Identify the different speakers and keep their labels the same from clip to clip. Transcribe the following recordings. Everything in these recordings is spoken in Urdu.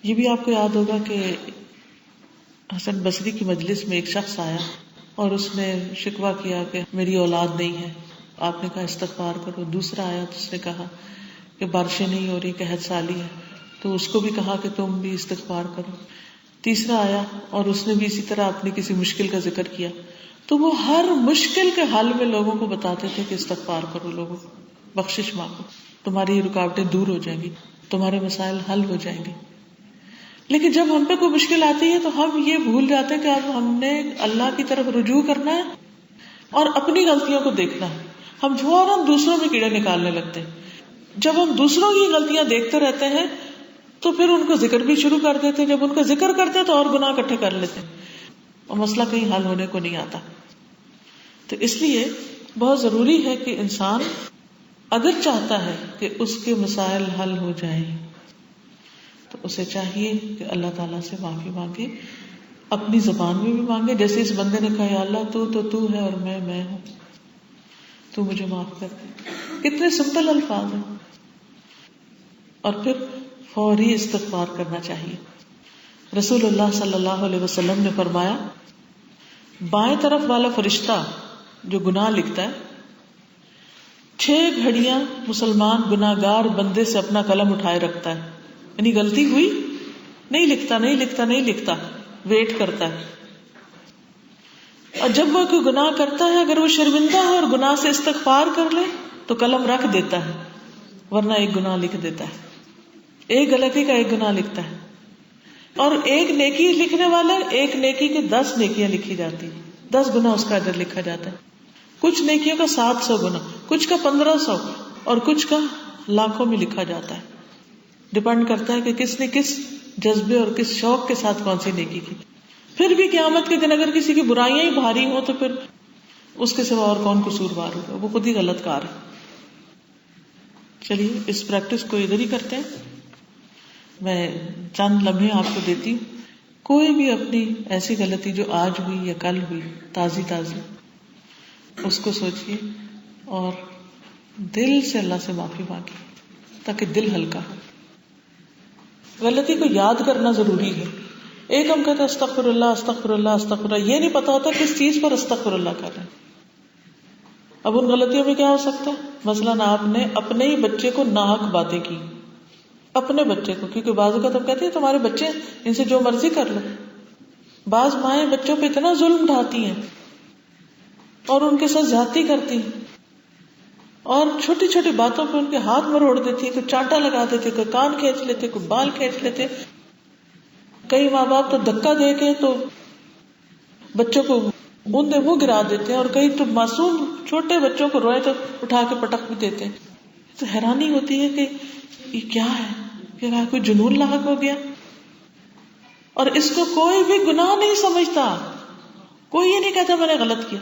Speaker 1: یہ بھی آپ کو یاد ہوگا کہ حسن بصری کی مجلس میں ایک شخص آیا اور اس نے شکوہ کیا کہ میری اولاد نہیں ہے. آپ نے کہا استغفار کرو. دوسرا آیا تو اس نے کہا کہ بارشیں نہیں ہو رہی، قحط سالی ہے، تو اس کو بھی کہا کہ تم بھی استغفار کرو. تیسرا آیا اور اس نے بھی اسی طرح اپنی کسی مشکل کا ذکر کیا. تو وہ ہر مشکل کے حل میں لوگوں کو بتاتے تھے کہ استغفار کرو، لوگوں بخشش مانگو، تمہاری رکاوٹیں دور ہو جائیں گی، تمہارے مسائل حل ہو جائیں گے. لیکن جب ہم پہ کوئی مشکل آتی ہے تو ہم یہ بھول جاتے ہیں کہ اب ہم نے اللہ کی طرف رجوع کرنا ہے اور اپنی غلطیوں کو دیکھنا ہے. ہم فوراً دوسروں میں کیڑے نکالنے لگتے ہیں. جب ہم دوسروں کی غلطیاں دیکھتے رہتے ہیں تو پھر ان کو ذکر بھی شروع کر دیتے ہیں. جب ان کا ذکر کرتے ہیں تو اور گناہ اکٹھے کر لیتے ہیں اور مسئلہ کہیں حل ہونے کو نہیں آتا. تو اس لیے بہت ضروری ہے کہ انسان اگر چاہتا ہے کہ اس کے مسائل حل ہو جائیں تو اسے چاہیے کہ اللہ تعالیٰ سے معافی مانگے، اپنی زبان میں بھی مانگے. جیسے اس بندے نے کہا یا اللہ تو ہے اور میں ہوں، تو مجھے معاف کر دے. کتنے سمپل الفاظ ہیں. اور پھر فوری استغفار کرنا چاہیے. رسول اللہ صلی اللہ علیہ وسلم نے فرمایا بائیں طرف والا فرشتہ جو گناہ لکھتا ہے 6 گھڑیاں مسلمان گناہگار بندے سے اپنا قلم اٹھائے رکھتا ہے. یعنی غلطی ہوئی نہیں لکھتا، ویٹ کرتا ہے. اور جب وہ کوئی گناہ کرتا ہے اگر وہ شرمندہ ہو اور گناہ سے استغفار کر لے تو قلم رکھ دیتا ہے، ورنہ ایک گناہ لکھ دیتا ہے. ایک غلطی کا ایک گناہ لکھتا ہے. اور ایک نیکی لکھنے والا ایک نیکی کے 10 نیکیاں لکھی جاتی ہیں، 10 گناہ اس کا اجر لکھا جاتا ہے. کچھ نیکیوں کا 700 گنا، کچھ کا 1500 اور کچھ کا لاکھوں میں لکھا جاتا ہے. ڈپینڈ کرتا ہے کہ کس نے کس جذبے اور کس شوق کے ساتھ کون سی نیکی کی. پھر بھی قیامت کے دن اگر کسی کی برائیاں ہی بھاری ہوں تو پھر اس کے سوا اور کون قصوروار ہوگا، وہ خود ہی غلط کار ہے. چلیے اس پریکٹس کو ادھر ہی کرتے ہیں. میں چند لمحے آپ کو دیتی ہوں. کوئی بھی اپنی ایسی غلطی جو آج ہوئی یا کل ہوئی تازی اس کو سوچیے اور دل سے اللہ سے معافی مانگی تاکہ دل ہلکا ہو. غلطی کو یاد کرنا ضروری ہے. ایک ہم کہتے ہیں استغفر اللہ استغفر اللہ استغفر اللہ، یہ نہیں پتا ہوتا کس چیز پر استغفر اللہ کر رہے ہیں. اب ان غلطیوں میں کیا ہو سکتا ہے؟ مثلاً آپ نے اپنے ہی بچے کو ناحق باتیں کی، اپنے بچے کو، کیونکہ بعض اوقات ہم کہتے ہیں تمہارے بچے ان سے جو مرضی کر لو. بعض مائیں بچوں پہ اتنا ظلم ڈھاتی ہیں اور ان کے ساتھ زیادتی کرتی ہیں اور چھوٹی چھوٹی باتوں پہ ان کے ہاتھ مروڑ دیتی ہے. کوئی چانٹا لگا دیتے، کوئی کان کھینچ لیتے، کوئی بال کھینچ لیتے. کئی ماں باپ تو دھکا دے کے تو بچوں کو بوندے منہ گرا دیتے ہیں اور کئی تو معصوم چھوٹے بچوں کو روئے تو اٹھا کے پٹک بھی دیتے ہیں. تو حیرانی ہوتی ہے کہ یہ کیا ہے، کہ کوئی جنون لاحق ہو گیا. اور اس کو کوئی بھی گناہ نہیں سمجھتا، کوئی یہ نہیں کہتا میں نے غلط کیا.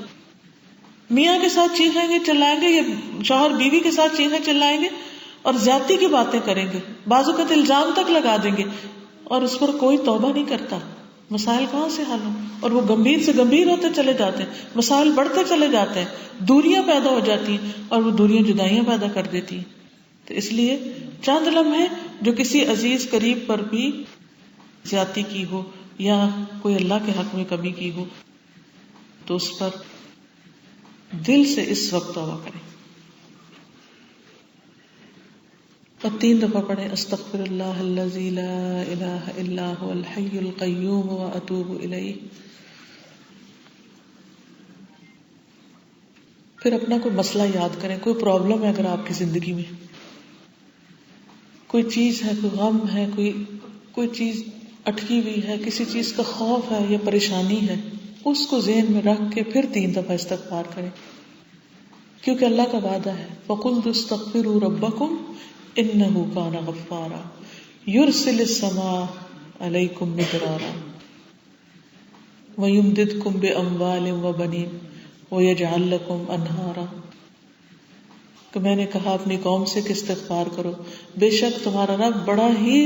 Speaker 1: میاں کے ساتھ چیخیں گے چلائیں گے یا شوہر بیوی کے ساتھ چیخیں چلائیں گے اور زیادتی کی باتیں کریں گے، بعض اوقات الزام تک لگا دیں گے اور اس پر کوئی توبہ نہیں کرتا. مسائل کہاں سے حل ہوں؟ اور وہ گمبھیر سے گمبھیر ہوتے چلے جاتے ہیں، مسائل بڑھتے چلے جاتے ہیں، دوریاں پیدا ہو جاتی ہیں اور وہ دوریاں جدائیاں پیدا کر دیتی ہیں. تو اس لیے چند لمحے جو کسی عزیز قریب پر بھی زیادتی کی ہو یا کوئی اللہ کے حق میں کمی کی ہو تو اس پر دل سے اس وقت توبہ کریں اور 3 دفعہ پڑھیں استغفر اللہ الذی لا الہ الا هو الحی القیوم واتوب الیہ. پھر اپنا کوئی مسئلہ یاد کریں، کوئی پرابلم ہے اگر آپ کی زندگی میں کوئی چیز ہے، کوئی غم ہے، کوئی چیز اٹکی ہوئی ہے، کسی چیز کا خوف ہے یا پریشانی ہے، اس کو ذہن میں رکھ کے پھر 3 دفعہ استغفار کریں. کیونکہ اللہ کا وعدہ ہے فَقُلْتُ اسْتَغْفِرُوا رَبَّكُمْ إِنَّهُ كَانَ غَفَّارًا يُرْسِلِ السَّمَاءَ عَلَيْكُمْ مِدْرَارًا وَيُمْدِدْكُمْ بِأَمْوَالٍ وَبَنِينَ وَيَجْعَلْ لَكُمْ أَنْهَارًا. کہ میں نے کہا اپنی قوم سے کہ استغفار کرو، بے شک تمہارا رب بڑا ہی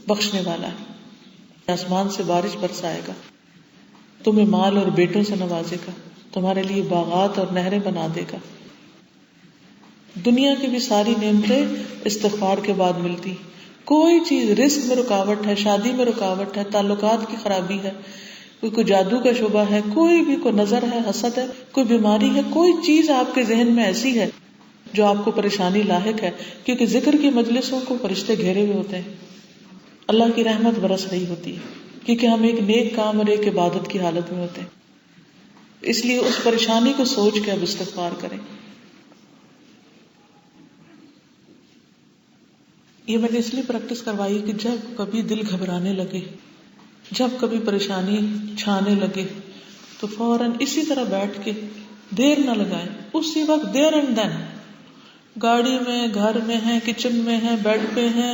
Speaker 1: بخشنے والا ہے، آسمان سے بارش برسائے گا، تمہیں مال اور بیٹوں سے نوازے گا، تمہارے لیے باغات اور نہریں بنا دے گا. دنیا کی بھی ساری نعمتیں استغفار کے بعد ملتی. کوئی چیز، رزق میں رکاوٹ ہے، شادی میں رکاوٹ ہے، تعلقات کی خرابی ہے، کوئی جادو کا شبہ ہے، کوئی نظر ہے، حسد ہے، کوئی بیماری ہے، کوئی چیز آپ کے ذہن میں ایسی ہے جو آپ کو پریشانی لاحق ہے، کیونکہ ذکر کی مجلسوں کو فرشتے گھیرے ہوئے ہوتے ہیں، اللہ کی رحمت برس رہی ہوتی ہے، کیونکہ ہم ایک نیک کام اور ایک عبادت کی حالت میں ہوتے ہیں. اس لیے اس پریشانی کو سوچ کے اب استغفار کریں. یہ میں نے اس لیے پریکٹس کروائی کہ جب کبھی دل گھبرانے لگے، جب کبھی پریشانی چھانے لگے، تو فوراً اسی طرح بیٹھ کے دیر نہ لگائیں، اسی وقت دیر اینڈ دین، گاڑی میں، گھر میں ہیں، کچن میں ہیں، بیڈ پہ ہیں،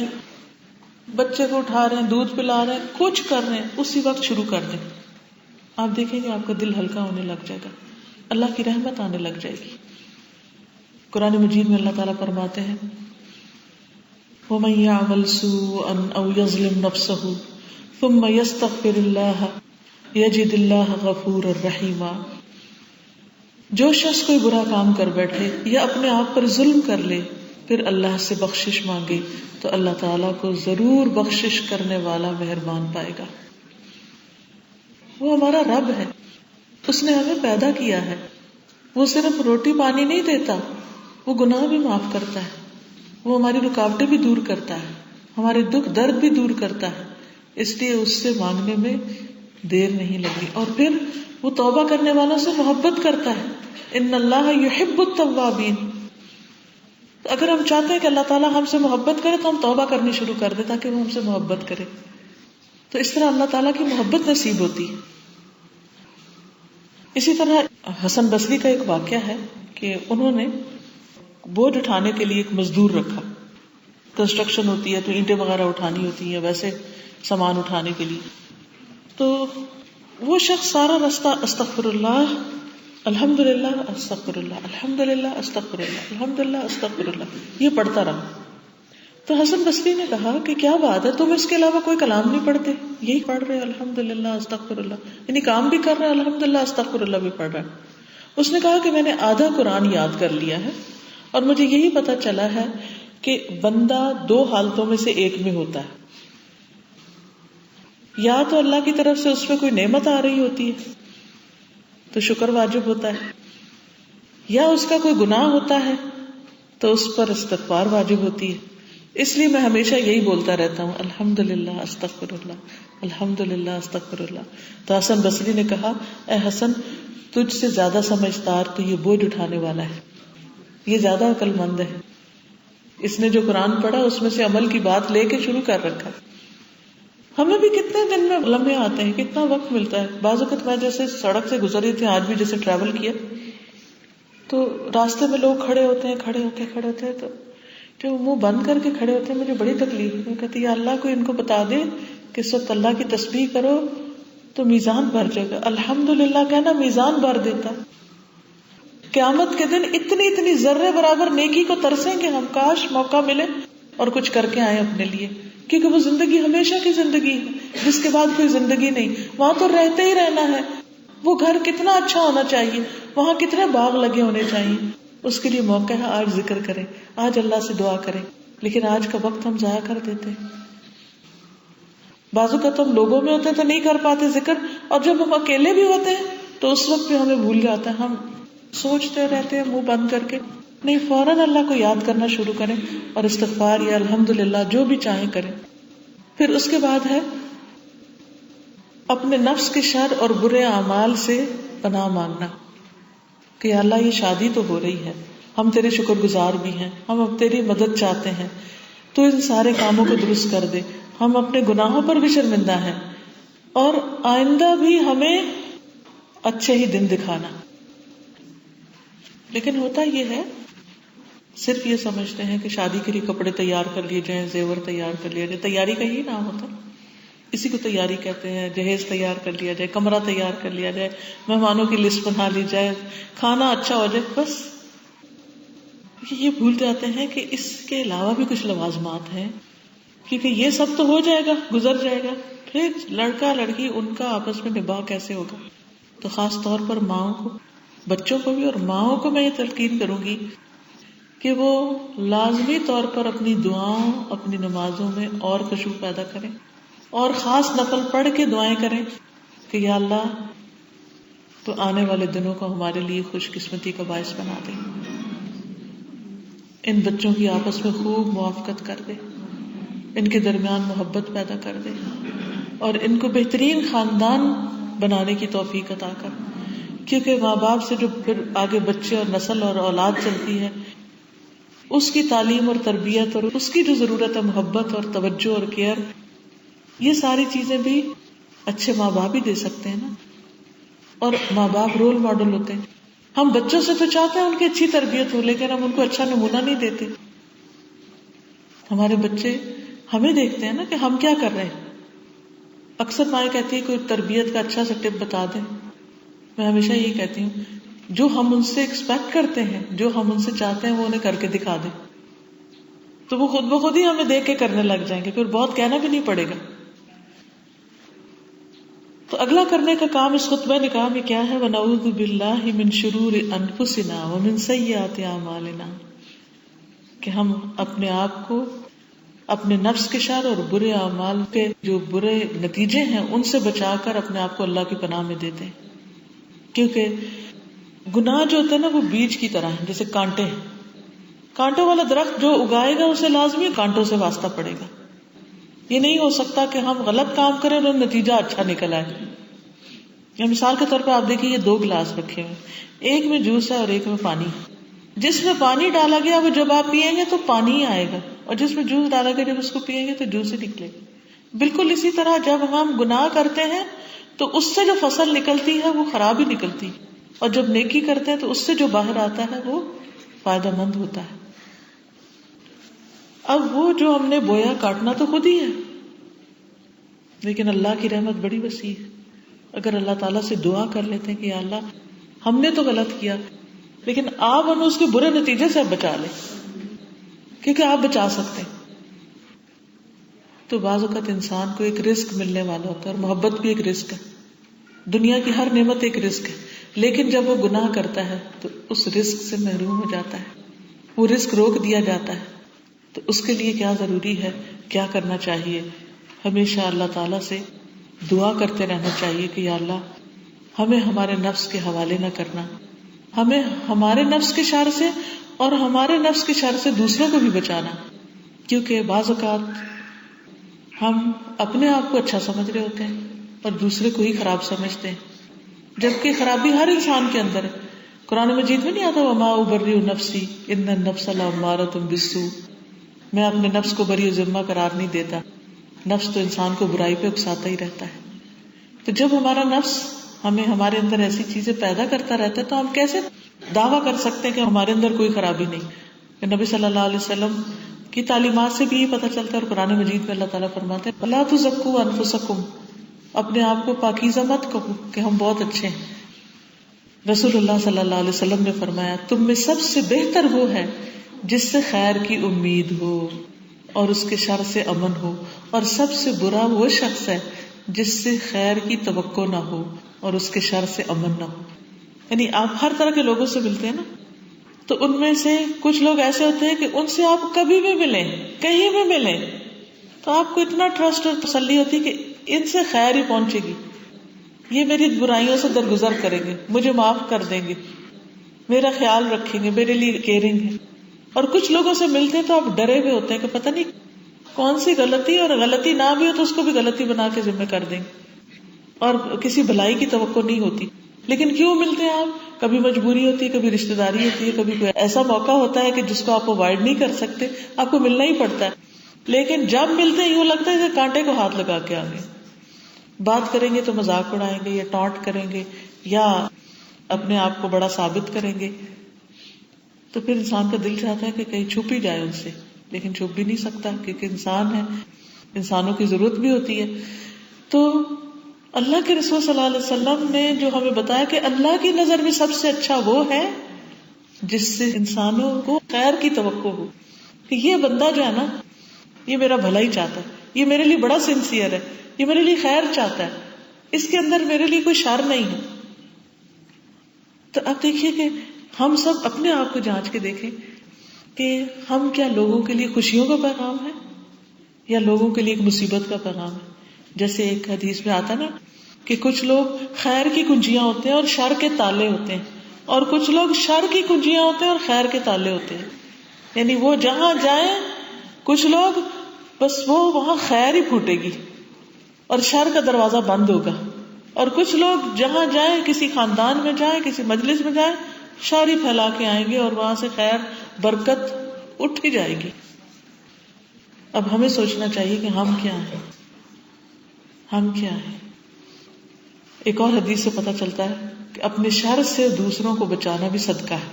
Speaker 1: بچے کو اٹھا رہے ہیں، دودھ پلا رہے ہیں، کچھ کر رہے ہیں، اسی وقت شروع کر دیں. آپ دیکھیں گے آپ کا دل ہلکا ہونے لگ جائے گا، اللہ کی رحمت آنے لگ جائے گی. قرآن مجید میں اللہ تعالیٰ فرماتے ہیں وَمَن يَعْمَلْ سُوءًا أَوْ يَظْلِمْ نَفْسَهُ ثُمَّ يَسْتَغْفِرِ اللَّهَ يَجِدِ اللَّهَ غَفُورًا رَحِيمًا. جو شخص کوئی برا کام کر بیٹھے یا اپنے آپ پر ظلم کر لے پھر اللہ سے بخشش مانگے تو اللہ تعالیٰ کو ضرور بخشش کرنے والا مہربان پائے گا. وہ ہمارا رب ہے، اس نے ہمیں پیدا کیا ہے، وہ صرف روٹی پانی نہیں دیتا، وہ گناہ بھی معاف کرتا ہے، وہ ہماری رکاوٹیں بھی دور کرتا ہے، ہمارے دکھ درد بھی دور کرتا ہے. اس لیے اس سے مانگنے میں دیر نہیں لگی. اور پھر وہ توبہ کرنے والوں سے محبت کرتا ہے. ان اللہ یحب التوابین. اگر ہم چاہتے ہیں کہ اللہ تعالیٰ ہم سے محبت کرے تو ہم توبہ کرنی شروع کر دیں تاکہ وہ ہم سے محبت کرے. تو اس طرح اللہ تعالیٰ کی محبت نصیب ہوتی ہے. اسی طرح حسن بصری کا ایک واقعہ ہے کہ انہوں نے بوجھ اٹھانے کے لیے ایک مزدور رکھا. کنسٹرکشن ہوتی ہے تو اینٹیں وغیرہ اٹھانی ہوتی ہیں، ویسے سامان اٹھانے کے لیے. تو وہ شخص سارا رستہ استغفر اللہ الحمدللہ استغفر اللہ الحمدللہ استغفر اللہ الحمدللہ استغفر اللہ یہ پڑھتا رہا. تو حسن بصری نے کہا کہ کیا بات ہے، تم اس کے علاوہ کوئی کلام نہیں پڑھتے؟ یہی پڑھ رہے الحمدللہ استغفر اللہ، یعنی کام بھی کر رہے الحمدللہ استغفر اللہ بھی پڑھ رہا ہے. اس نے کہا کہ میں نے آدھا قرآن یاد کر لیا ہے اور مجھے یہی پتا چلا ہے کہ بندہ دو حالتوں میں سے ایک میں ہوتا ہے. یا تو اللہ کی طرف سے اس پہ کوئی نعمت آ رہی ہوتی ہے تو شکر واجب ہوتا ہے، یا اس کا کوئی گناہ ہوتا ہے تو اس پر استغفار واجب ہوتی ہے. اس لیے میں ہمیشہ یہی بولتا رہتا ہوں الحمدللہ استغفر اللہ الحمدللہ استغفر اللہ. تو حسن بصری نے کہا اے حسن، تجھ سے زیادہ سمجھدار تو یہ بوجھ اٹھانے والا ہے، یہ زیادہ عقل مند ہے. اس نے جو قرآن پڑھا اس میں سے عمل کی بات لے کے شروع کر رکھا. ہمیں بھی کتنے دن میں لمحے آتے ہیں، کتنا وقت ملتا ہے. بعض وقت میں جیسے سڑک سے گزر رہی تھی، آج بھی جیسے ٹریول کیا تو راستے میں لوگ کھڑے ہوتے ہیں تو جو منہ بند کر کے کھڑے ہوتے ہیں مجھے بڑی تکلیف. میں کہتی یا اللہ کو ان کو بتا دے کہ اس وقت اللہ کی تسبیح کرو تو میزان بھر جائے گا. الحمدللہ کہنا میزان بھر دیتا. قیامت کے دن اتنی ذرے برابر نیکی کو ترسیں گے ہم، کاش موقع ملے اور کچھ کر کے آئے اپنے لیے. کیونکہ وہ زندگی ہمیشہ کی زندگی ہے جس کے بعد کوئی زندگی نہیں. وہاں تو رہتے ہی رہنا ہے. وہ گھر کتنا اچھا ہونا چاہیے، وہاں کتنے باغ لگے ہونے چاہیے. اس کے لیے موقع ہے آج ذکر کریں، آج اللہ سے دعا کریں. لیکن آج کا وقت ہم ضائع کر دیتے ہیں. بعض اوقات ہم لوگوں میں ہوتے ہیں تو نہیں کر پاتے ذکر، اور جب ہم اکیلے بھی ہوتے ہیں تو اس وقت بھی ہمیں بھول جاتا ہے. ہم سوچتے رہتے ہیں منہ بند کر کے. نہیں، فوراً اللہ کو یاد کرنا شروع کریں اور استغفار یا الحمدللہ جو بھی چاہیں کریں. پھر اس کے بعد ہے اپنے نفس کے شر اور برے اعمال سے پناہ مانگنا کہ اللہ یہ شادی تو ہو رہی ہے، ہم تیرے شکر گزار بھی ہیں، ہم اب تیری مدد چاہتے ہیں، تو ان سارے کاموں کو درست کر دے. ہم اپنے گناہوں پر بھی شرمندہ ہیں اور آئندہ بھی ہمیں اچھے ہی دن دکھانا. لیکن ہوتا یہ ہے، صرف یہ سمجھتے ہیں کہ شادی کے لیے کپڑے تیار کر لیے جائیں، زیور تیار کر لیا جائے. تیاری کا ہی نام ہوتا، اسی کو تیاری کہتے ہیں. جہیز تیار کر لیا جائے، کمرہ تیار کر لیا جائے، مہمانوں کی لسٹ بنا لی جائے، کھانا اچھا ہو جائے، بس. یہ بھول جاتے ہیں کہ اس کے علاوہ بھی کچھ لوازمات ہیں، کیونکہ یہ سب تو ہو جائے گا، گزر جائے گا، پھر لڑکا لڑکی ان کا آپس میں نباہ کیسے ہوگا. تو خاص طور پر ماؤں کو، بچوں کو بھی اور ماؤں کو میں یہ تلقین کروں گی کہ وہ لازمی طور پر اپنی دعاؤں، اپنی نمازوں میں اور خشوع پیدا کریں، اور خاص نفل پڑھ کے دعائیں کریں کہ یا اللہ تو آنے والے دنوں کو ہمارے لیے خوش قسمتی کا باعث بنا دے، ان بچوں کی آپس میں خوب موافقت کر دے، ان کے درمیان محبت پیدا کر دے، اور ان کو بہترین خاندان بنانے کی توفیق عطا کر، کیونکہ ماں باپ سے جو پھر آگے بچے اور نسل اور اولاد چلتی ہے، اس کی تعلیم اور تربیت اور اس کی جو ضرورت ہے محبت اور توجہ اور کیئر، یہ ساری چیزیں بھی اچھے ماں باپ ہی دے سکتے ہیں نا. اور ماں باپ رول ماڈل ہوتے ہیں. ہم بچوں سے تو چاہتے ہیں ان کی اچھی تربیت ہو، لیکن ہم ان کو اچھا نمونہ نہیں دیتے. ہمارے بچے ہمیں دیکھتے ہیں نا کہ ہم کیا کر رہے ہیں. اکثر مائیں کہتی ہے کوئی تربیت کا اچھا سا ٹپ بتا دیں. میں ہمیشہ یہی کہتی ہوں جو ہم ان سے ایکسپیکٹ کرتے ہیں، جو ہم ان سے چاہتے ہیں وہ انہیں کر کے دکھا دیں، تو وہ خود بخود ہی ہمیں دیکھ کے کرنے لگ جائیں گے، پھر بہت کہنا بھی نہیں پڑے گا. تو اگلا کرنے کا کام اس خطبہ نکاح میں کیا ہے؟ وَنَعُوذُ بِاللَّهِ مِن شُرُورِ أَنفُسِنَا وَمِن سَيِّئَاتِ أَعْمَالِنَا، کہ ہم اپنے آپ کو اپنے نفس کے شر اور برے اعمال کے جو برے نتیجے ہیں ان سے بچا کر اپنے آپ کو اللہ کی پناہ میں دیتے ہیں. کیونکہ گناہ جو ہوتا ہے نا وہ بیج کی طرح ہے، جیسے کانٹے ہیں. کانٹوں والا درخت جو اگائے گا اسے لازمی کانٹوں سے واسطہ پڑے گا. یہ نہیں ہو سکتا کہ ہم غلط کام کریں اور نتیجہ اچھا نکل آئے. یا مثال کے طور پہ آپ دیکھیے یہ 2 گلاس رکھے ہوئے، ایک میں جوس ہے اور ایک میں پانی. جس میں پانی ڈالا گیا وہ جب آپ پیئیں گے تو پانی ہی آئے گا، اور جس میں جوس ڈالا گیا جب اس کو پیئیں گے تو جوس ہی نکلے گا. بالکل اسی طرح جب ہم گناہ کرتے ہیں تو اس سے جو فصل نکلتی ہے وہ خراب ہی نکلتی، اور جب نیکی کرتے ہیں تو اس سے جو باہر آتا ہے وہ فائدہ مند ہوتا ہے. اب وہ جو ہم نے بویا کاٹنا تو خود ہی ہے، لیکن اللہ کی رحمت بڑی وسیع ہے. اگر اللہ تعالیٰ سے دعا کر لیتے ہیں کہ یا اللہ ہم نے تو غلط کیا، لیکن آپ ہمیں اس کے برے نتیجے سے بچا لیں، کیونکہ آپ بچا سکتے ہیں. تو بعض اوقات انسان کو ایک رزق ملنے والا ہوتا ہے، اور محبت بھی ایک رزق ہے. دنیا کی ہر نعمت ایک رزق ہے، لیکن جب وہ گناہ کرتا ہے تو اس رزق سے محروم ہو جاتا ہے، وہ رزق روک دیا جاتا ہے. تو اس کے لیے کیا ضروری ہے، کیا کرنا چاہیے؟ ہمیشہ اللہ تعالیٰ سے دعا کرتے رہنا چاہیے کہ یا اللہ ہمیں ہمارے نفس کے حوالے نہ کرنا، ہمیں ہمارے نفس کے شر سے اور ہمارے نفس کے شر سے دوسروں کو بھی بچانا. کیونکہ بعض اوقات ہم اپنے آپ کو اچھا سمجھ رہے ہوتے ہیں اور دوسرے کو ہی خراب سمجھتے ہیں، جبکہ خرابی ہر انسان کے اندر ہے. قرآن مجید میں نہیں آتا وما ابرئ نفسی ان النفس لامارۃ بالسوء، میں اپنے نفس کو بری و ذمہ قرار نہیں دیتا. نفس تو انسان کو برائی پہ اکساتا ہی رہتا ہے. تو جب ہمارا نفس ہمیں ہمارے اندر ایسی چیزیں پیدا کرتا رہتا ہے تو ہم کیسے دعویٰ کر سکتے ہیں کہ ہمارے اندر کوئی خرابی نہیں؟ کہ نبی صلی اللہ علیہ وسلم کی تعلیمات سے بھی یہ پتہ چلتا ہے، اور قرآن مجید میں اللہ تعالیٰ فرماتے ہیں لا تزکوا انفسکم، اپنے آپ کو پاکیزہ مت کہو کہ ہم بہت اچھے ہیں. رسول اللہ صلی اللہ علیہ وسلم نے فرمایا تم میں سب سے بہتر وہ ہے جس سے خیر کی امید ہو اور اس کے شر سے امن ہو، اور سب سے برا وہ شخص ہے جس سے خیر کی توقع نہ ہو اور اس کے شر سے امن نہ ہو. یعنی آپ ہر طرح کے لوگوں سے ملتے ہیں نا، تو ان میں سے کچھ لوگ ایسے ہوتے ہیں کہ ان سے آپ کبھی بھی ملیں، کہیں بھی ملیں، تو آپ کو اتنا ٹرسٹ اور تسلی ہوتی کہ ان سے خیر ہی پہنچے گی، یہ میری برائیوں سے درگزر کریں گے، مجھے معاف کر دیں گے، میرا خیال رکھیں گے، میرے لیے کیئرنگ ہے. اور کچھ لوگوں سے ملتے ہیں تو آپ ڈرے ہوئے ہوتے ہیں کہ پتہ نہیں کون سی غلطی، اور غلطی نہ بھی ہو تو اس کو بھی غلطی بنا کے ذمہ کر دیں گے، اور کسی بھلائی کی توقع نہیں ہوتی. لیکن کیوں ملتے ہیں آپ؟ کبھی مجبوری ہوتی ہے، کبھی رشتہ داری ہوتی ہے، کبھی کوئی ایسا موقع ہوتا ہے کہ جس کو آپ اوائڈ نہیں کر سکتے، آپ کو ملنا ہی پڑتا ہے. لیکن جب ملتے ہیں یوں لگتا ہے کہ کانٹے کو ہاتھ لگا کے آ گئے. بات کریں گے تو مذاق اڑائیں گے یا ٹانٹ کریں گے یا اپنے آپ کو بڑا ثابت کریں گے، تو پھر انسان کا دل چاہتا ہے کہ کہیں چھپ ہی جائے ان سے، لیکن چھپ بھی نہیں سکتا کیونکہ انسان ہے، انسانوں کی ضرورت بھی ہوتی ہے. تو اللہ کے رسول صلی اللہ علیہ وسلم نے جو ہمیں بتایا کہ اللہ کی نظر میں سب سے اچھا وہ ہے جس سے انسانوں کو خیر کی توقع ہو، کہ یہ بندہ جو ہے نا یہ میرا بھلا ہی چاہتا ہے، یہ میرے لیے بڑا سنسیئر ہے، یہ میرے لیے خیر چاہتا ہے، اس کے اندر میرے لیے کوئی شر نہیں ہے. تو اب دیکھیے کہ ہم سب اپنے آپ کو جانچ کے دیکھیں کہ ہم کیا لوگوں کے لیے خوشیوں کا پیغام ہے یا لوگوں کے لیے ایک مصیبت کا پیغام ہے. جیسے ایک حدیث میں آتا نا کہ کچھ لوگ خیر کی کنجیاں ہوتے ہیں اور شر کے تالے ہوتے ہیں، اور کچھ لوگ شر کی کنجیاں ہوتے ہیں اور خیر کے تالے ہوتے ہیں. یعنی وہ جہاں جائیں کچھ لوگ بس وہ وہاں خیر ہی پھوٹے گی اور شر کا دروازہ بند ہوگا، اور کچھ لوگ جہاں جائیں، کسی خاندان میں جائیں، کسی مجلس میں جائیں، شر ہی پھیلا کے آئیں گے اور وہاں سے خیر برکت اٹھ ہی جائے گی. اب ہمیں سوچنا چاہیے کہ ہم کیا ہیں، ہم کیا ہیں. ایک اور حدیث سے پتہ چلتا ہے کہ اپنے شر سے دوسروں کو بچانا بھی صدقہ ہے.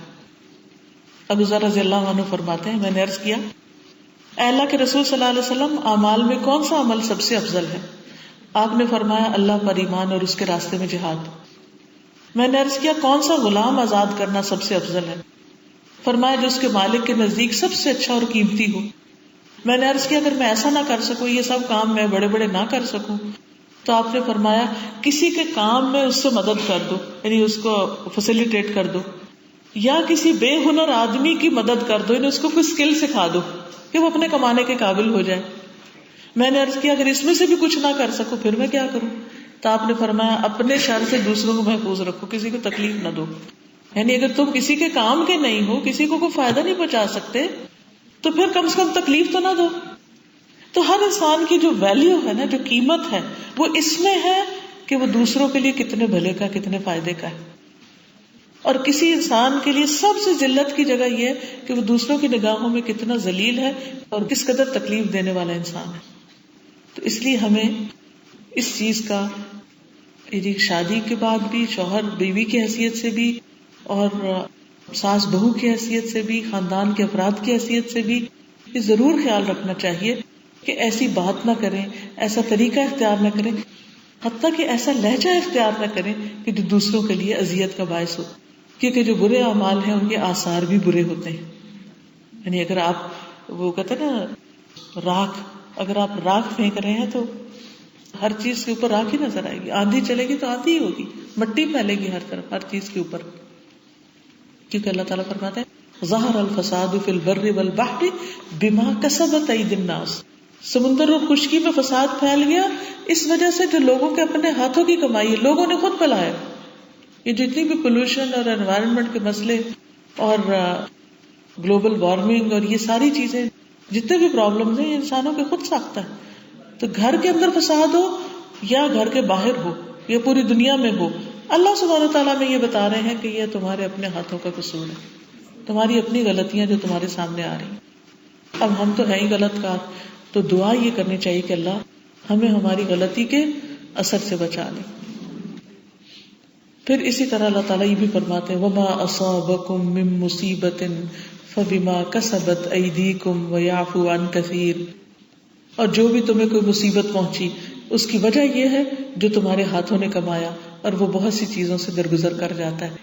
Speaker 1: ابو ذر رضی اللہ عنہ فرماتے ہیں میں نے عرض کیا اے اللہ کے رسول صلی اللہ علیہ وسلم اعمال میں کون سا عمل سب سے افضل ہے؟ آپ نے فرمایا اللہ پر ایمان اور اس کے راستے میں جہاد. میں نے عرض کیا کون سا غلام آزاد کرنا سب سے افضل ہے؟ فرمایا جو اس کے مالک کے نزدیک سب سے اچھا اور قیمتی ہو. میں نے عرض کیا اگر میں ایسا نہ کر سکوں، یہ سب کام میں بڑے بڑے نہ کر سکوں، تو آپ نے فرمایا کسی کے کام میں اس سے مدد کر دو، یعنی اس کو فیسیلیٹیٹ کر دو، یا کسی بے ہنر آدمی کی مدد کر دو، یعنی اس کو کوئی اسکل سکھا دو کہ وہ اپنے کمانے کے قابل ہو جائے. میں نے عرض کیا اگر اس میں سے بھی کچھ نہ کر سکوں پھر میں کیا کروں؟ تو آپ نے فرمایا اپنے شر سے دوسروں کو محفوظ رکھو، کسی کو تکلیف نہ دو. یعنی اگر تم کسی کے کام کے نہیں ہو، کسی کو کوئی فائدہ نہیں پہنچا سکتے، تو پھر کم سے کم تکلیف تو نہ دو. تو ہر انسان کی جو ویلیو ہے نا، جو قیمت ہے، وہ اس میں ہے کہ وہ دوسروں کے لیے کتنے بھلے کا، کتنے فائدے کا ہے. اور کسی انسان کے لیے سب سے ذلت کی جگہ یہ ہے کہ وہ دوسروں کی نگاہوں میں کتنا ذلیل ہے اور کس قدر تکلیف دینے والا انسان ہے. تو اس لیے ہمیں اس چیز کا شادی کے بعد بھی، شوہر بیوی کی حیثیت سے بھی، اور ساس بہو کی حیثیت سے بھی، خاندان کے افراد کی حیثیت سے بھی یہ ضرور خیال رکھنا چاہیے کہ ایسی بات نہ کریں، ایسا طریقہ اختیار نہ کریں، حتیٰ کہ ایسا لہجہ اختیار نہ کریں کہ جو دوسروں کے لیے اذیت کا باعث ہو. کیونکہ جو برے اعمال ہیں ان کے آثار بھی برے ہوتے ہیں. یعنی اگر آپ وہ کہتے ہیں نا راکھ، اگر آپ راکھ پھینک رہے ہیں تو ہر چیز کے اوپر راکھ ہی نظر آئے گی. آندھی چلے گی تو آندھی ہی ہوگی، مٹی پھیلے گی ہر طرف، ہر چیز کے اوپر. کیونکہ اللہ تعالیٰ فرماتے ہیں ظہر الفساد فی البر والبحر بما کسبت ایدی الناس. سمندر اور خشکی میں فساد پھیل گیا اس وجہ سے جو لوگوں کے اپنے ہاتھوں کی کمائی ہے، لوگوں نے خود پھیلایا. یہ جتنی بھی پولوشن اور انوائرمنٹ کے مسئلے اور گلوبل وارمنگ اور یہ ساری چیزیں، جتنے بھی پرابلمز ہیں، یہ انسانوں کے خود ساختہ ہے. تو گھر کے اندر فساد ہو یا گھر کے باہر ہو یا پوری دنیا میں ہو، اللہ سبحانہ وتعالیٰ میں یہ بتا رہے ہیں کہ یہ تمہارے اپنے ہاتھوں کا قصور ہے، تمہاری اپنی غلطیاں جو تمہارے سامنے آ رہی. اب ہم تو ہیں ہی غلط کار، تو دعا یہ کرنی چاہیے کہ اللہ ہمیں ہماری غلطی کے اثر سے بچا لے. پھر اسی طرح اللہ تعالیٰ یہ بھی فرماتے ہیں وَمَا أَصَابَكُم مِّن مُّصِيبَةٍ فَبِمَا كَسَبَتْ أَيْدِيكُمْ وَيَعْفُو عَن كَثِيرٍ. اور جو بھی تمہیں کوئی مصیبت پہنچی اس کی وجہ یہ ہے جو تمہارے ہاتھوں نے کمایا، اور وہ بہت سی چیزوں سے درگزر کر جاتا ہے.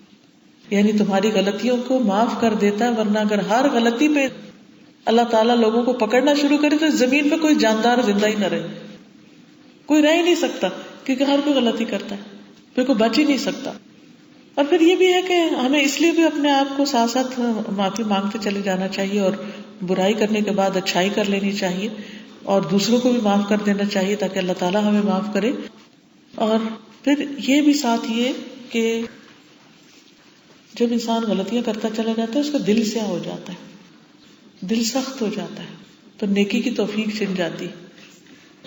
Speaker 1: یعنی تمہاری غلطیوں کو معاف کر دیتا ہے، ورنہ اگر ہر غلطی پہ اللہ تعالیٰ لوگوں کو پکڑنا شروع کرے تو زمین پہ کوئی جاندار زندہ ہی نہ رہے، کوئی رہ ہی نہیں سکتا، کیونکہ ہر کوئی غلطی کرتا ہے، پھر کوئی بچ ہی نہیں سکتا. اور پھر یہ بھی ہے کہ ہمیں اس لیے بھی اپنے آپ کو ساتھ ساتھ معافی مانگتے چلے جانا چاہیے، اور برائی کرنے کے بعد اچھائی کر لینی چاہیے، اور دوسروں کو بھی معاف کر دینا چاہیے تاکہ اللہ تعالیٰ ہمیں معاف کرے. اور پھر یہ بھی ساتھ یہ کہ جب انسان غلطیاں کرتا چلا جاتا ہے اس کا دل سیاہ ہو جاتا ہے، دل سخت ہو جاتا ہے، تو نیکی کی توفیق چھن جاتی.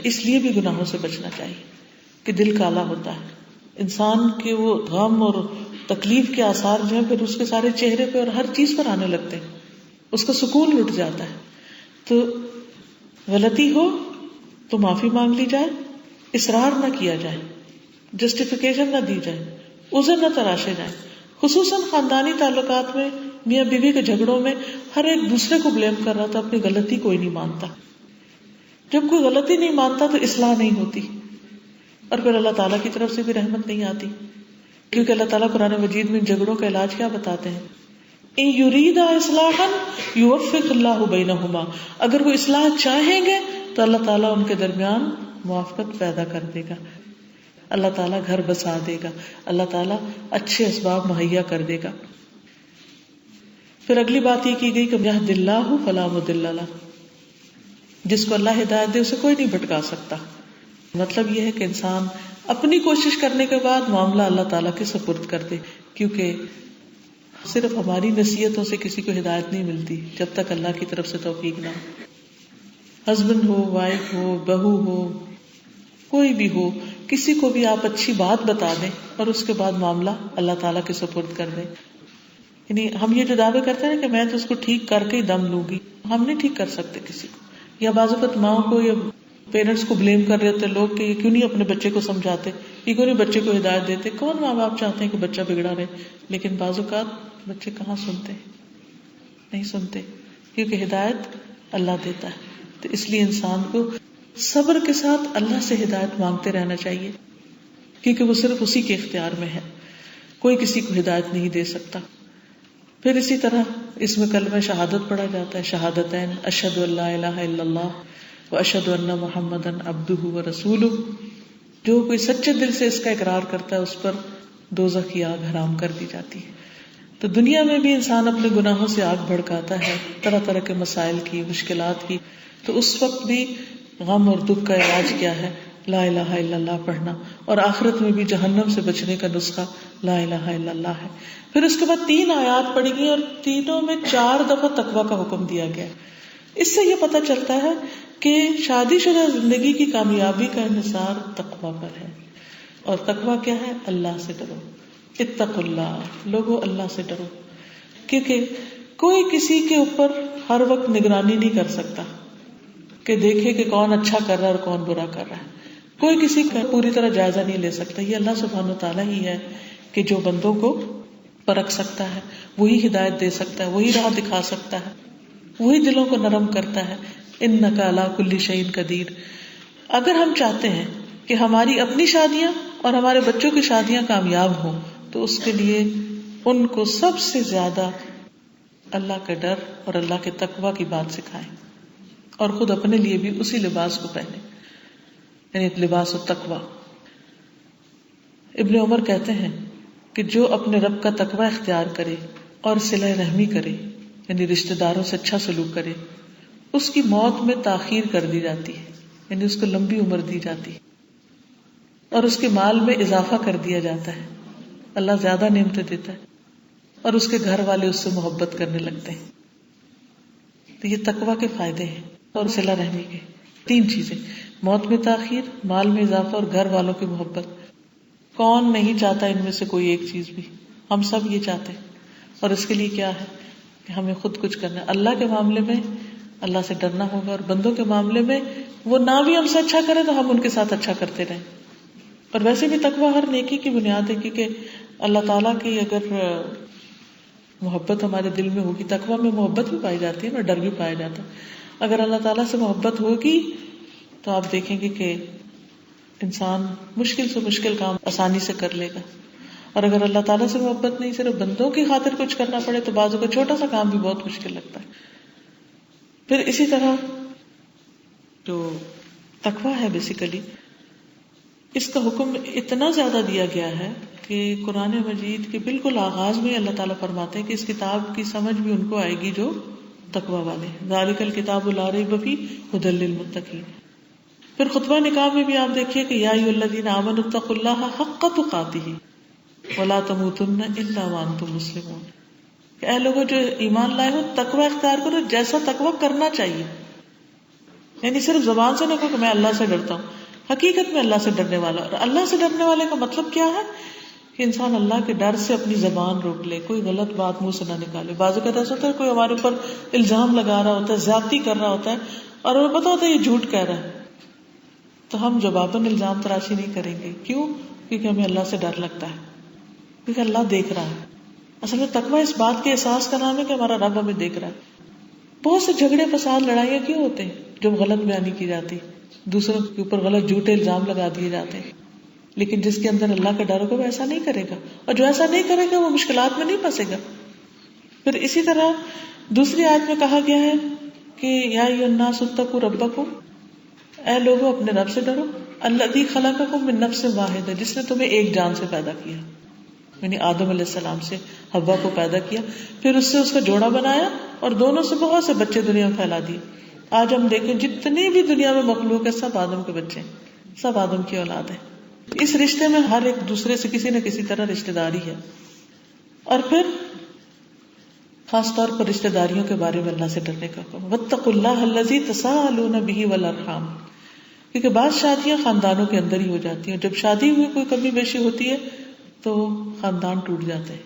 Speaker 1: اس لیے بھی گناہوں سے بچنا چاہیے کہ دل کالا ہوتا ہے. انسان کے وہ غم اور تکلیف کے آثار جو ہیں پھر اس کے سارے چہرے پہ اور ہر چیز پر آنے لگتے ہیں، اس کا سکون لٹ جاتا ہے. تو غلطی ہو تو معافی مانگ لی جائے، اصرار نہ کیا جائے، جسٹیفیکیشن نہ دی جائے، عذر نہ تراشے جائیں. خصوصاً خاندانی تعلقات میں میاں بیوی کے جھگڑوں میں ہر ایک دوسرے کو بلیم کر رہا تھا، اپنی غلطی کوئی نہیں مانتا. جب کوئی غلطی نہیں مانتا تو اصلاح نہیں ہوتی، اور پھر اللہ تعالیٰ کی طرف سے بھی رحمت نہیں آتی. کیونکہ اللہ تعالیٰ قرآن مجید میں جھگڑوں کا علاج کیا بتاتے ہیں؟ ان یریدا اصلاحا یوفق اللہ بینہما. اگر وہ اصلاح چاہیں گے تو اللہ تعالیٰ ان کے درمیان موافقت پیدا کر دے گا، اللہ تعالیٰ گھر بسا دے گا، اللہ تعالیٰ اچھے اسباب مہیا کر دے گا. پھر اگلی بات یہ کی گئی کہ یہد اللہ فلا مضل لہ، جس کو اللہ ہدایت دے اسے کوئی نہیں بھٹکا سکتا. مطلب یہ ہے کہ انسان اپنی کوشش کرنے کے بعد معاملہ اللہ تعالیٰ کے سپرد کر دے، کیونکہ صرف ہماری نصیحتوں سے کسی کو ہدایت نہیں ملتی جب تک اللہ کی طرف سے توفیق نہ ہو. ہسبینڈ ہو، وائف ہو، بہو ہو، کوئی بھی ہو، کسی کو بھی آپ اچھی بات بتا دیں اور اس کے بعد معاملہ اللہ تعالیٰ کے سپرد کر دیں. یعنی ہم یہ جو دعوے کرتے ہیں کہ میں تو اس کو ٹھیک کر کے ہی دم لوں گی، ہم نہیں ٹھیک کر سکتے کسی کو. یا بعض اوقات ماؤں کو یا پیرنٹس کو بلیم کر رہے ہوتے لوگ کہ یہ کیوں نہیں اپنے بچے کو سمجھاتے، یہ کیوں نہیں بچے کو ہدایت دیتے. کون ماں باپ چاہتے ہیں کہ بچہ بگڑا رہے، لیکن بعض اوقات بچے کہاں سنتے، نہیں سنتے، کیونکہ ہدایت اللہ دیتا ہے. تو اس لیے انسان کو صبر کے ساتھ اللہ سے ہدایت مانگتے رہنا چاہیے، کیونکہ وہ صرف اسی کے اختیار میں ہے، کوئی کسی کو ہدایت نہیں دے سکتا. پھر اسی طرح اس میں کلمہ شہادت پڑھا جاتا ہے، شہادتین، اشہد ان لا الہ الا اللہ و اشہد ان محمدًا عبدہ و رسولہ. جو کوئی سچے دل سے اس کا اقرار کرتا ہے اس پر دوزخ کی آگ حرام کر دی جاتی ہے. تو دنیا میں بھی انسان اپنے گناہوں سے آگ بھڑکاتا ہے، طرح طرح کے مسائل کی، مشکلات کی، تو اس وقت بھی غم اور دکھ کا علاج کیا ہے؟ لا الہ الا اللہ پڑھنا. اور آخرت میں بھی جہنم سے بچنے کا نسخہ لا الہ الا اللہ ہے. پھر اس کے بعد 3 آیات پڑھی گئی اور تینوں میں 4 دفعہ تقویٰ کا حکم دیا گیا. اس سے یہ پتہ چلتا ہے کہ شادی شدہ زندگی کی کامیابی کا انحصار تقویٰ پر ہے. اور تقویٰ کیا ہے؟ اللہ سے ڈرو. اتقوا اللہ، لوگوں اللہ سے ڈرو. کیونکہ کوئی کسی کے اوپر ہر وقت نگرانی نہیں کر سکتا کہ دیکھے کہ کون اچھا کر رہا ہے اور کون برا کر رہا ہے. کوئی کسی کا پوری طرح جائزہ نہیں لے سکتا. یہ اللہ سبحانہ وتعالیٰ ہی ہے کہ جو بندوں کو پرکھ سکتا ہے، وہی ہدایت دے سکتا ہے، وہی راہ دکھا سکتا ہے، وہی دلوں کو نرم کرتا ہے. انک علی کل شیء قدیر. اگر ہم چاہتے ہیں کہ ہماری اپنی شادیاں اور ہمارے بچوں کی شادیاں کامیاب ہوں تو اس کے لیے ان کو سب سے زیادہ اللہ کا ڈر اور اللہ کے تقویٰ کی بات سکھائیں اور خود اپنے لیے بھی اسی لباس کو پہنے، یعنی لباس التقویٰ. ابن عمر کہتے ہیں کہ جو اپنے رب کا تقویٰ اختیار کرے اور صلہ رحمی کرے، یعنی رشتہ داروں سے اچھا سلوک کرے، اس کی موت میں تاخیر کر دی جاتی ہے، یعنی اس کو لمبی عمر دی جاتی ہے اور اس کے مال میں اضافہ کر دیا جاتا ہے. اللہ زیادہ نعمتیں دیتا ہے اور اس کے گھر والے اس سے محبت کرنے لگتے ہیں. تو یہ تقویٰ کے فائدے ہیں اور صلہ رحمی کے. 3 چیزیں: موت میں تاخیر، مال میں اضافہ اور گھر والوں کی محبت. کون نہیں چاہتا ان میں سے کوئی ایک چیز بھی؟ ہم سب یہ چاہتے ہیں. اور اس کے لیے کیا ہے کہ ہمیں خود کچھ کرنا ہے. اللہ کے معاملے میں اللہ سے ڈرنا ہوگا اور بندوں کے معاملے میں وہ نہ بھی ہم سے اچھا کرے تو ہم ان کے ساتھ اچھا کرتے رہیں. اور ویسے بھی تقویٰ ہر نیکی کی بنیاد ہے، کیونکہ اللہ تعالیٰ کی اگر محبت ہمارے دل میں ہوگی، تقویٰ میں محبت بھی پائی جاتی ہے اور ڈر بھی پایا جاتا ہے. اگر اللہ تعالیٰ سے محبت ہوگی تو آپ دیکھیں گے کہ انسان مشکل سے مشکل کام آسانی سے کر لے گا. اور اگر اللہ تعالیٰ سے محبت نہیں، صرف بندوں کی خاطر کچھ کرنا پڑے تو بعضوں کا چھوٹا سا کام بھی بہت مشکل لگتا ہے. پھر اسی طرح جو تقویٰ ہے بیسیکلی اس کا حکم اتنا زیادہ دیا گیا ہے کہ قرآن مجید کے بالکل آغاز میں اللہ تعالیٰ فرماتے ہیں کہ اس کتاب کی سمجھ بھی ان کو آئے گی جو تقویٰ والے ہیں. ذالک الکتاب لا ریب فیہ ھدی للمتقین. پھر خطبہ نکاح میں بھی آپ دیکھیے کہ یا ایھا الذین آمنوا اتقوا اللہ حق تقاتہ ولا تموتن الا وانتم مسلمون. کہ اے لوگوں جو ایمان لائے ہو تقوی اختیار کرو جیسا تقوی کرنا چاہیے. یعنی صرف زبان سے نہ کہو کہ میں اللہ سے ڈرتا ہوں، حقیقت میں اللہ سے ڈرنے والا. اور اللہ سے ڈرنے والے کا مطلب کیا ہے کہ انسان اللہ کے ڈر سے اپنی زبان روک لے، کوئی غلط بات منہ سے نہ نکالے. بعض اوقات ایسا ہوتا ہے کوئی ہمارے اوپر الزام لگا رہا ہوتا ہے، زیادتی کر رہا ہوتا ہے اور ہمیں پتا ہوتا ہے یہ جھوٹ کہہ رہا ہے، تو ہم جواباً الزام تراشی نہیں کریں گے. کیوں؟ کیونکہ ہمیں اللہ سے ڈر لگتا ہے، کیونکہ اللہ دیکھ رہا ہے. اصل میں تقویٰ اس بات کے احساس کا نام ہے کہ ہمارا رب ہمیں دیکھ رہا ہے. بہت سے جھگڑے فساد لڑائیاں کیوں ہوتے ہیں؟ جب غلط بیانی کی جاتی، دوسروں کے اوپر غلط جھوٹے الزام لگا دیے جاتے ہیں. لیکن جس کے اندر اللہ کا ڈر ہوگا وہ ایسا نہیں کرے گا، اور جو ایسا نہیں کرے گا وہ مشکلات میں نہیں پھنسے گا. پھر اسی طرح دوسری آیت میں کہا گیا ہے کہ یا ایھا الناس اتقوا ربکم، اے لوگوں اپنے رب سے ڈرو. الذی خلقکم من نفس واحدہ، جس نے تمہیں ایک جان سے پیدا کیا، یعنی آدم علیہ السلام سے. حوا کو پیدا کیا، پھر اس سے اس کا جوڑا بنایا اور دونوں سے بہت سے بچے دنیا میں پھیلا دیے. آج ہم دیکھیں جتنی بھی دنیا میں مخلوق ہے سب آدم کے بچے ہیں، سب آدم کی اولاد ہے. اس رشتے میں ہر ایک دوسرے سے کسی نہ کسی طرح رشتے داری ہے. اور پھر خاص طور پر رشتے داریوں کے بارے میں اللہ سے ڈرنے کا حکم، واتقوا اللہ الذی تساءلون بہ والارحام. کیونکہ بعض شادیاں خاندانوں کے اندر ہی ہو جاتی ہیں، جب شادی ہوئی کوئی کمی بیشی ہوتی ہے تو خاندان ٹوٹ جاتے ہیں،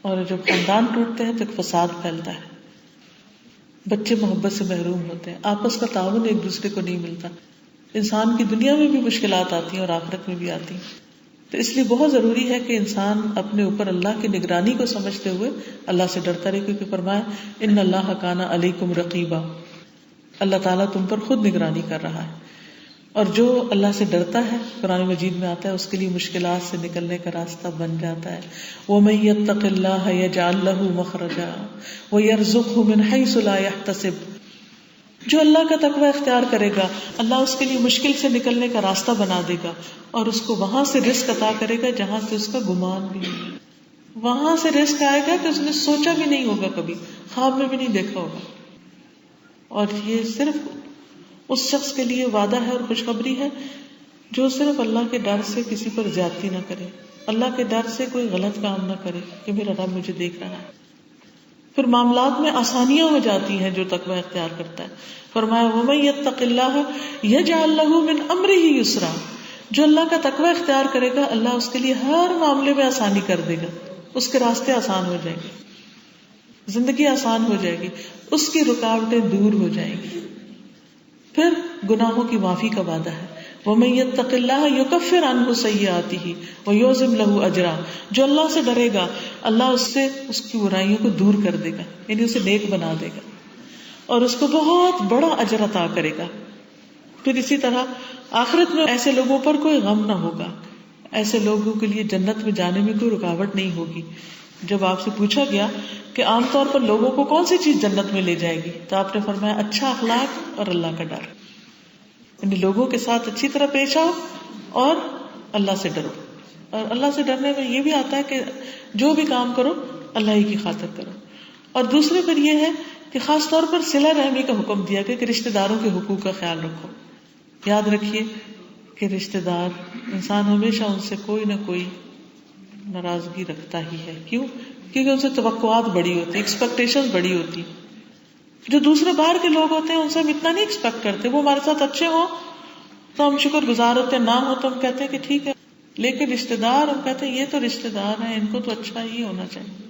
Speaker 1: اور جب خاندان ٹوٹتے ہیں تو ایک فساد پھیلتا ہے، بچے محبت سے محروم ہوتے ہیں، آپس کا تعاون ایک دوسرے کو نہیں ملتا، انسان کی دنیا میں بھی مشکلات آتی ہیں اور آخرت میں بھی آتی ہیں. تو اس لیے بہت ضروری ہے کہ انسان اپنے اوپر اللہ کی نگرانی کو سمجھتے ہوئے اللہ سے ڈرتا رہے، کیونکہ فرمایا ان اللہ کان علیکم رقیبا، اللہ تعالیٰ تم پر خود نگرانی کر رہا ہے. اور جو اللہ سے ڈرتا ہے، قرآن مجید میں آتا ہے، اس کے لیے مشکلات سے نکلنے کا راستہ بن جاتا ہے. وَمَن يَتَّقِ اللَّهَ يَجْعَل لَّهُ مَخْرَجًا وَيَرْزُقْهُ مِنْ حَيْثُ لَا يَحْتَسِبُ. جو اللہ کا تقوی اختیار کرے گا اللہ اس کے لیے مشکل سے نکلنے کا راستہ بنا دے گا اور اس کو وہاں سے رزق عطا کرے گا جہاں سے اس کا گمان بھی نہیں، وہاں سے رزق آئے گا کہ اس نے سوچا بھی نہیں ہوگا، کبھی خواب میں بھی نہیں دیکھا ہوگا. اور یہ صرف اس شخص کے لیے وعدہ ہے اور خوشخبری ہے جو صرف اللہ کے ڈر سے کسی پر زیادتی نہ کرے، اللہ کے ڈر سے کوئی غلط کام نہ کرے کہ میرا رب مجھے دیکھ رہا ہے. پھر معاملات میں آسانیاں ہو جاتی ہیں جو تقوی اختیار کرتا ہے. فرمایا وَمَن يَتَّقِ اللَّهَ يَجْعَل لَّهُ مِنْ أَمْرِهِ يُسْرًا. جو اللہ کا تقوی اختیار کرے گا اللہ اس کے لیے ہر معاملے میں آسانی کر دے گا، اس کے راستے آسان ہو جائیں گے، زندگی آسان ہو جائے گی، اس کی رکاوٹیں دور ہو جائیں گی. پھر گناہوں کی معافی کا وعدہ ہے. وَمَن يَتَّقِ اللَّهَ يُكَفِّرْ عَنْهُ سَيِّئَاتِهِ وَيُعْظِمْ لَهُ أَجْرًا. جو اللہ سے ڈرے گا اللہ اس سے اس کی برائیوں کو دور کر دے گا، یعنی اسے نیک بنا دے گا اور اس کو بہت بڑا اجر عطا کرے گا. پھر اسی طرح آخرت میں ایسے لوگوں پر کوئی غم نہ ہوگا، ایسے لوگوں کے لیے جنت میں جانے میں کوئی رکاوٹ نہیں ہوگی. جب آپ سے پوچھا گیا کہ عام طور پر لوگوں کو کون سی چیز جنت میں لے جائے گی تو آپ نے فرمایا اچھا اخلاق اور اللہ کا ڈر، یعنی لوگوں کے ساتھ اچھی طرح پیش آؤ اور اللہ سے ڈرو. اور اللہ سے ڈرنے میں یہ بھی آتا ہے کہ جو بھی کام کرو اللہ ہی کی خاطر کرو. اور دوسرے پر یہ ہے کہ خاص طور پر صلہ رحمی کا حکم دیا گیا کہ رشتہ داروں کے حقوق کا خیال رکھو. یاد رکھیے کہ رشتہ دار انسان ہمیشہ ان سے کوئی نہ کوئی ناراضگی رکھتا ہی ہے. کیوں؟ کیونکہ ان سے توقعات بڑی ہوتی، ایکسپیکٹیشن بڑی ہوتی. جو دوسرے باہر کے لوگ ہوتے ہیں ان سے ہم اتنا نہیں ایکسپیکٹ کرتے، وہ ہمارے ساتھ اچھے ہوں تو ہم شکر گزار ہوتے ہیں، نہ ہو تو ہم کہتے ہیں کہ ٹھیک ہے. لیکن رشتہ دار ہم کہتے ہیں یہ تو رشتہ دار ہیں، ان کو تو اچھا ہی ہونا چاہیے.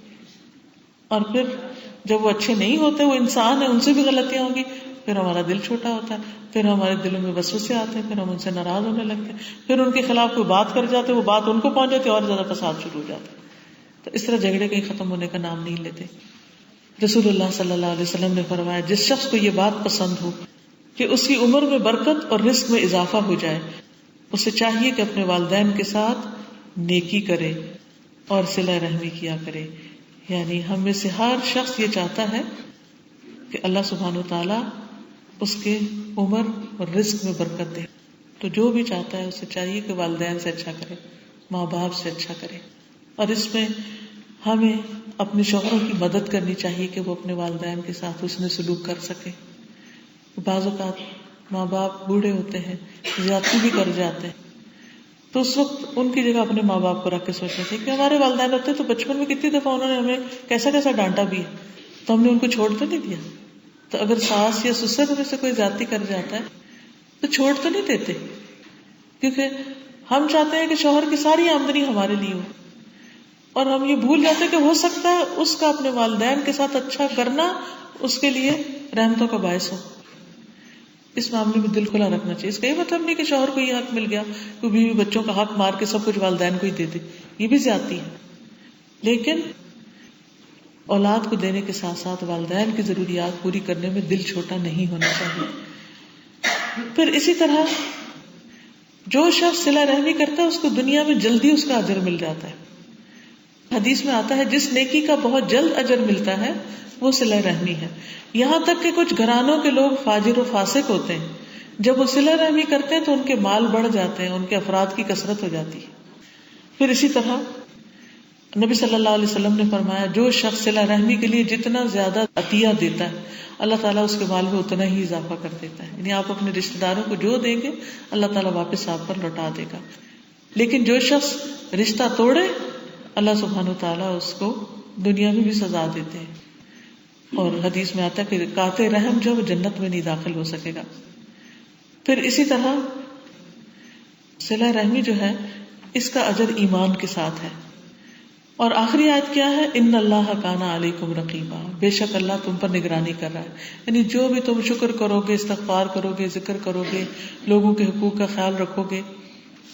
Speaker 1: اور پھر جب وہ اچھے نہیں ہوتے، وہ انسان ہیں، ان سے بھی غلطیاں ہوں گی، پھر ہمارا دل چھوٹا ہوتا ہے، پھر ہمارے دلوں میں وسوسے آتے ہیں، پھر ہم ان سے ناراض ہونے لگتے ہیں، پھر ان کے خلاف کوئی بات کر جاتے، وہ بات ان کو پہنچ جاتی اور زیادہ فساد شروع ہو جاتا ہے. تو اس طرح جھگڑے کہیں ختم ہونے کا نام نہیں لیتے. رسول اللہ صلی اللہ علیہ وسلم نے فرمایا جس شخص کو یہ بات پسند ہو کہ اس کی عمر میں برکت اور رزق میں اضافہ ہو جائے، اسے چاہیے کہ اپنے والدین کے ساتھ نیکی کرے اور صلہ رحمی کیا کرے. یعنی ہم میں سے ہر شخص یہ چاہتا ہے کہ اللہ سبحانہ و تعالیٰ اس کے عمر اور رزق میں برکت دے. تو جو بھی چاہتا ہے اسے چاہیے کہ والدین سے اچھا کرے، ماں باپ سے اچھا کرے. اور اس میں ہمیں اپنے شوہروں کی مدد کرنی چاہیے کہ وہ اپنے والدین کے ساتھ حسن سلوک کر سکے. بعض اوقات ماں باپ بوڑھے ہوتے ہیں، زیادتی بھی کر جاتے ہیں، تو اس وقت ان کی جگہ اپنے ماں باپ کو رکھ کے سوچنا چاہیے کہ ہمارے والدین ہوتے تو بچپن میں کتنی دفعہ انہوں نے ہمیں کیسا کیسا ڈانٹا بھی ہے، تو ہم نے ان کو چھوڑ تو نہیں دیا. تو اگر ساس یا سسر میں سے کوئی زیادتی کر جاتا ہے تو چھوڑ تو نہیں دیتے، کیونکہ ہم چاہتے ہیں کہ شوہر کی ساری آمدنی ہمارے لیے ہو، اور ہم یہ بھول جاتے ہیں کہ ہو سکتا ہے اس کا اپنے والدین کے ساتھ اچھا کرنا اس کے لیے رحمتوں کا باعث ہو. اس معاملے میں دل کھلا رکھنا چاہیے. اس کا یہ مطلب نہیں کہ شوہر کو یہ حق مل گیا کہ بیوی بچوں کا حق مار کے سب کچھ والدین کو ہی دے دے، یہ بھی زیادتی ہے. لیکن اولاد کو دینے کے ساتھ ساتھ والدین کی ضروریات پوری کرنے میں دل چھوٹا نہیں ہونا چاہیے. پھر اسی طرح جو شخص صلہ رحمی کرتا ہے اس کو دنیا میں جلدی اس کا اجر مل جاتا ہے. حدیث میں آتا ہے جس نیکی کا بہت جلد اجر ملتا ہے وہ صلہ رحمی ہے. یہاں تک کہ کچھ گھرانوں کے لوگ فاجر و فاسق ہوتے ہیں، جب وہ صلہ رحمی کرتے ہیں تو ان کے مال بڑھ جاتے ہیں، ان کے افراد کی کثرت ہو جاتی ہے. پھر اسی طرح نبی صلی اللہ علیہ وسلم نے فرمایا جو شخص صلہ رحمی کے لیے جتنا زیادہ عطیہ دیتا ہے اللہ تعالیٰ اس کے مال میں اتنا ہی اضافہ کر دیتا ہے. یعنی آپ اپنے رشتے داروں کو جو دیں گے اللہ تعالیٰ واپس آپ پر لوٹا دے گا. لیکن جو شخص رشتہ توڑے اللہ سبحانہ و تعالیٰ اس کو دنیا میں بھی سزا دیتے ہیں. اور حدیث میں آتا ہے کہ قاطع رحم جو وہ جنت میں نہیں داخل ہو سکے گا. پھر اسی طرح صلہ رحمی جو ہے اس کا اجر ایمان کے ساتھ ہے. اور آخری آیت کیا ہے؟ ان اللہ کان علیکم رقیبا، بے شک اللہ تم پر نگرانی کر رہا ہے. یعنی جو بھی تم شکر کرو گے، استغفار کرو گے، ذکر کرو گے، لوگوں کے حقوق کا خیال رکھو گے،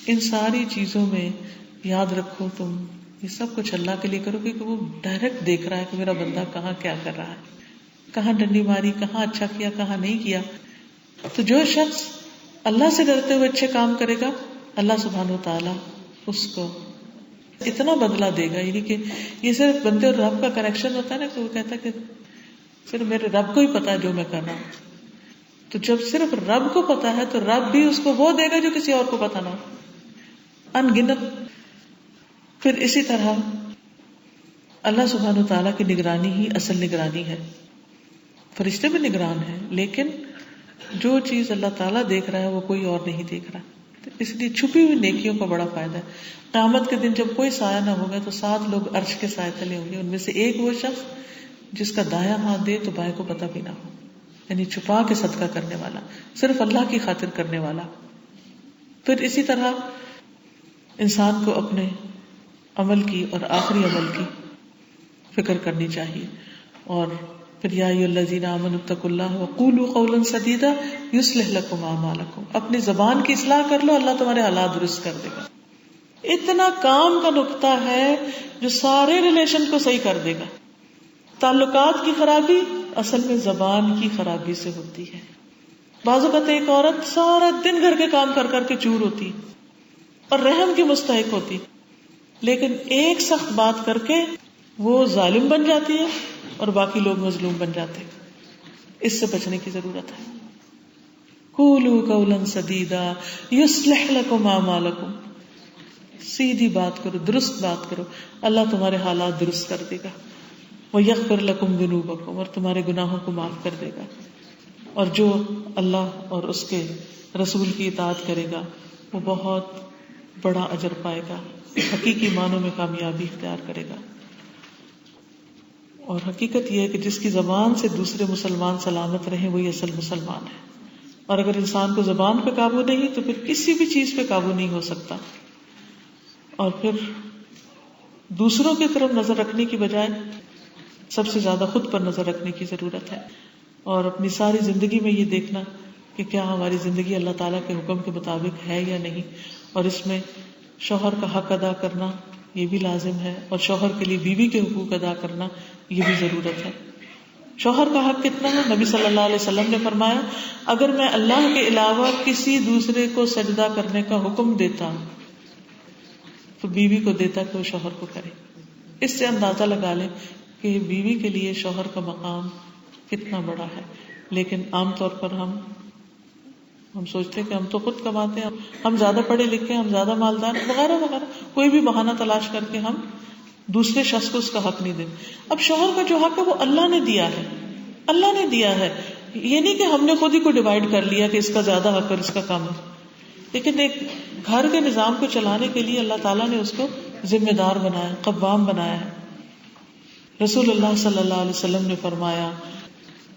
Speaker 1: ان ساری چیزوں میں یاد رکھو تم یہ سب کچھ اللہ کے لیے کرو گے کہ وہ ڈائریکٹ دیکھ رہا ہے کہ میرا بندہ کہاں کیا کر رہا ہے، کہاں ڈنڈی ماری، کہاں اچھا کیا، کہاں نہیں کیا. تو جو شخص اللہ سے ڈرتے ہوئے اچھے کام کرے گا اللہ سبحانہ و تعالیٰ اس کو اتنا بدلہ دے گا. یعنی کہ یہ صرف بندے اور رب کا کنیکشن ہوتا ہے نا کہ وہ کہتا ہے کہ صرف میرے رب کو ہی پتا ہے جو میں کر رہا ہوں. تو جب صرف رب کو پتا ہے تو رب بھی اس کو وہ دے گا جو کسی اور کو پتا نہ ہو، ان گنت. پھر اسی طرح اللہ سبحانہ و تعالیٰ کی نگرانی ہی اصل نگرانی ہے. فرشتے بھی نگران ہیں لیکن جو چیز اللہ تعالیٰ دیکھ رہا ہے وہ کوئی اور نہیں دیکھ رہا. اس لیے چھپی ہوئی نیکیوں کا بڑا فائدہ ہے. قیامت کے دن جب کوئی سایہ نہ ہوگا تو 7 لوگ عرش کے سائے تلے ہوں گے. ان میں سے ایک وہ شخص جس کا دایاں ہاتھ دے تو بائیں کو پتہ بھی نہ ہو. یعنی چھپا کے صدقہ کرنے والا، صرف اللہ کی خاطر کرنے والا. پھر اسی طرح انسان کو اپنے عمل کی اور آخری عمل کی فکر کرنی چاہیے. اور پھر یا ایھا الذین آمنوا اتقوا اللہ وقولوا قولا سدیدا یصلح لکم اعمالکم، اپنی زبان کی اصلاح کر لو اللہ تمہارے حالات درست کر دے گا. اتنا کام کا نقطہ ہے جو سارے ریلیشن کو صحیح کر دے گا. تعلقات کی خرابی اصل میں زبان کی خرابی سے ہوتی ہے. بعض اوقات ایک عورت سارا دن گھر کے کام کر کر کے چور ہوتی اور رحم کی مستحق ہوتی، لیکن ایک سخت بات کر کے وہ ظالم بن جاتی ہے اور باقی لوگ مظلوم بن جاتے ہیں. اس سے بچنے کی ضرورت ہے. قولوا قولا سدیدا یصلح لکم اعمالکم، سیدھی بات کرو، درست بات کرو، اللہ تمہارے حالات درست کر دے گا. ویغفر لکم ذنوبکم، اور تمہارے گناہوں کو معاف کر دے گا. اور جو اللہ اور اس کے رسول کی اطاعت کرے گا وہ بہت بڑا اجر پائے گا، حقیقی معنوں میں کامیابی اختیار کرے گا. اور حقیقت یہ ہے کہ جس کی زبان سے دوسرے مسلمان سلامت رہے وہی اصل مسلمان ہے. اور اگر انسان کو زبان پہ قابو نہیں تو پھر کسی بھی چیز پہ قابو نہیں ہو سکتا. اور پھر دوسروں کی طرف نظر رکھنے کی بجائے سب سے زیادہ خود پر نظر رکھنے کی ضرورت ہے. اور اپنی ساری زندگی میں یہ دیکھنا کہ کیا ہماری زندگی اللہ تعالیٰ کے حکم کے مطابق ہے یا نہیں. اور اس میں شوہر کا حق ادا کرنا یہ بھی لازم ہے، اور شوہر کے لیے بیوی کے حقوق ادا کرنا یہ بھی ضرورت ہے. شوہر کا حق کتنا ہے؟ نبی صلی اللہ علیہ وسلم نے فرمایا اگر میں اللہ کے علاوہ کسی دوسرے کو سجدہ کرنے کا حکم دیتا تو بیوی کو دیتا کہ وہ شوہر کو کرے. اس سے اندازہ لگا لیں کہ بیوی کے لیے شوہر کا مقام کتنا بڑا ہے. لیکن عام طور پر ہم سوچتے ہیں کہ ہم تو خود کماتے ہیں، ہم زیادہ پڑھے لکھے، ہم زیادہ مالدار وغیرہ وغیرہ، کوئی بھی بہانہ تلاش کر کے ہم دوسرے شخص کو اس کا حق نہیں دیتے. اب شوہر کا جو حق ہے وہ اللہ نے دیا ہے، اللہ نے دیا ہے. یہ نہیں کہ ہم نے خود ہی کو ڈیوائڈ کر لیا کہ اس کا زیادہ حق اور اس کا کم ہے. لیکن ایک گھر کے نظام کو چلانے کے لیے اللہ تعالیٰ نے اس کو ذمہ دار بنایا، قوام بنایا ہے. رسول اللہ صلی اللہ علیہ وسلم نے فرمایا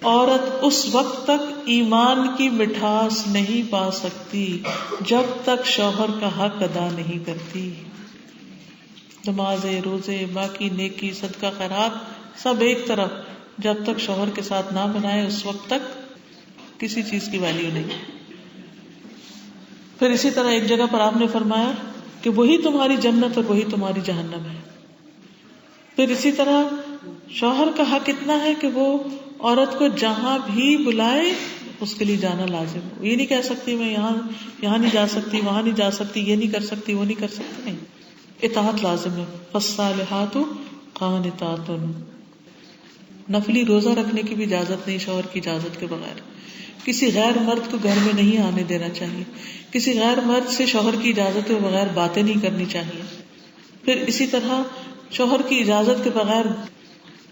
Speaker 1: عورت اس وقت تک ایمان کی مٹھاس نہیں پا سکتی جب تک شوہر کا حق ادا نہیں کرتی. نمازیں، روزے، باقی نیکی، صدقہ، خیرات سب ایک طرف، جب تک شوہر کے ساتھ نہ بنائے اس وقت تک کسی چیز کی ویلیو نہیں. پھر اسی طرح ایک جگہ پر آپ نے فرمایا کہ وہی تمہاری جنت اور وہی تمہاری جہنم ہے. پھر اسی طرح شوہر کا حق اتنا ہے کہ وہ عورت کو جہاں بھی بلائے اس کے لیے جانا لازم ہے. یہ نہیں کہہ سکتی میں یہاں نہیں جا سکتی، وہاں نہیں جا سکتی، یہ نہیں کر سکتی، وہ نہیں کر سکتی. نہیں، اطاعت لازم ہے. فالصالحات قانتات، نفلی روزہ رکھنے کی بھی اجازت نہیں شوہر کی اجازت کے بغیر. کسی غیر مرد کو گھر میں نہیں آنے دینا چاہیے. کسی غیر مرد سے شوہر کی اجازت کے بغیر باتیں نہیں کرنی چاہیے. پھر اسی طرح شوہر کی اجازت کے بغیر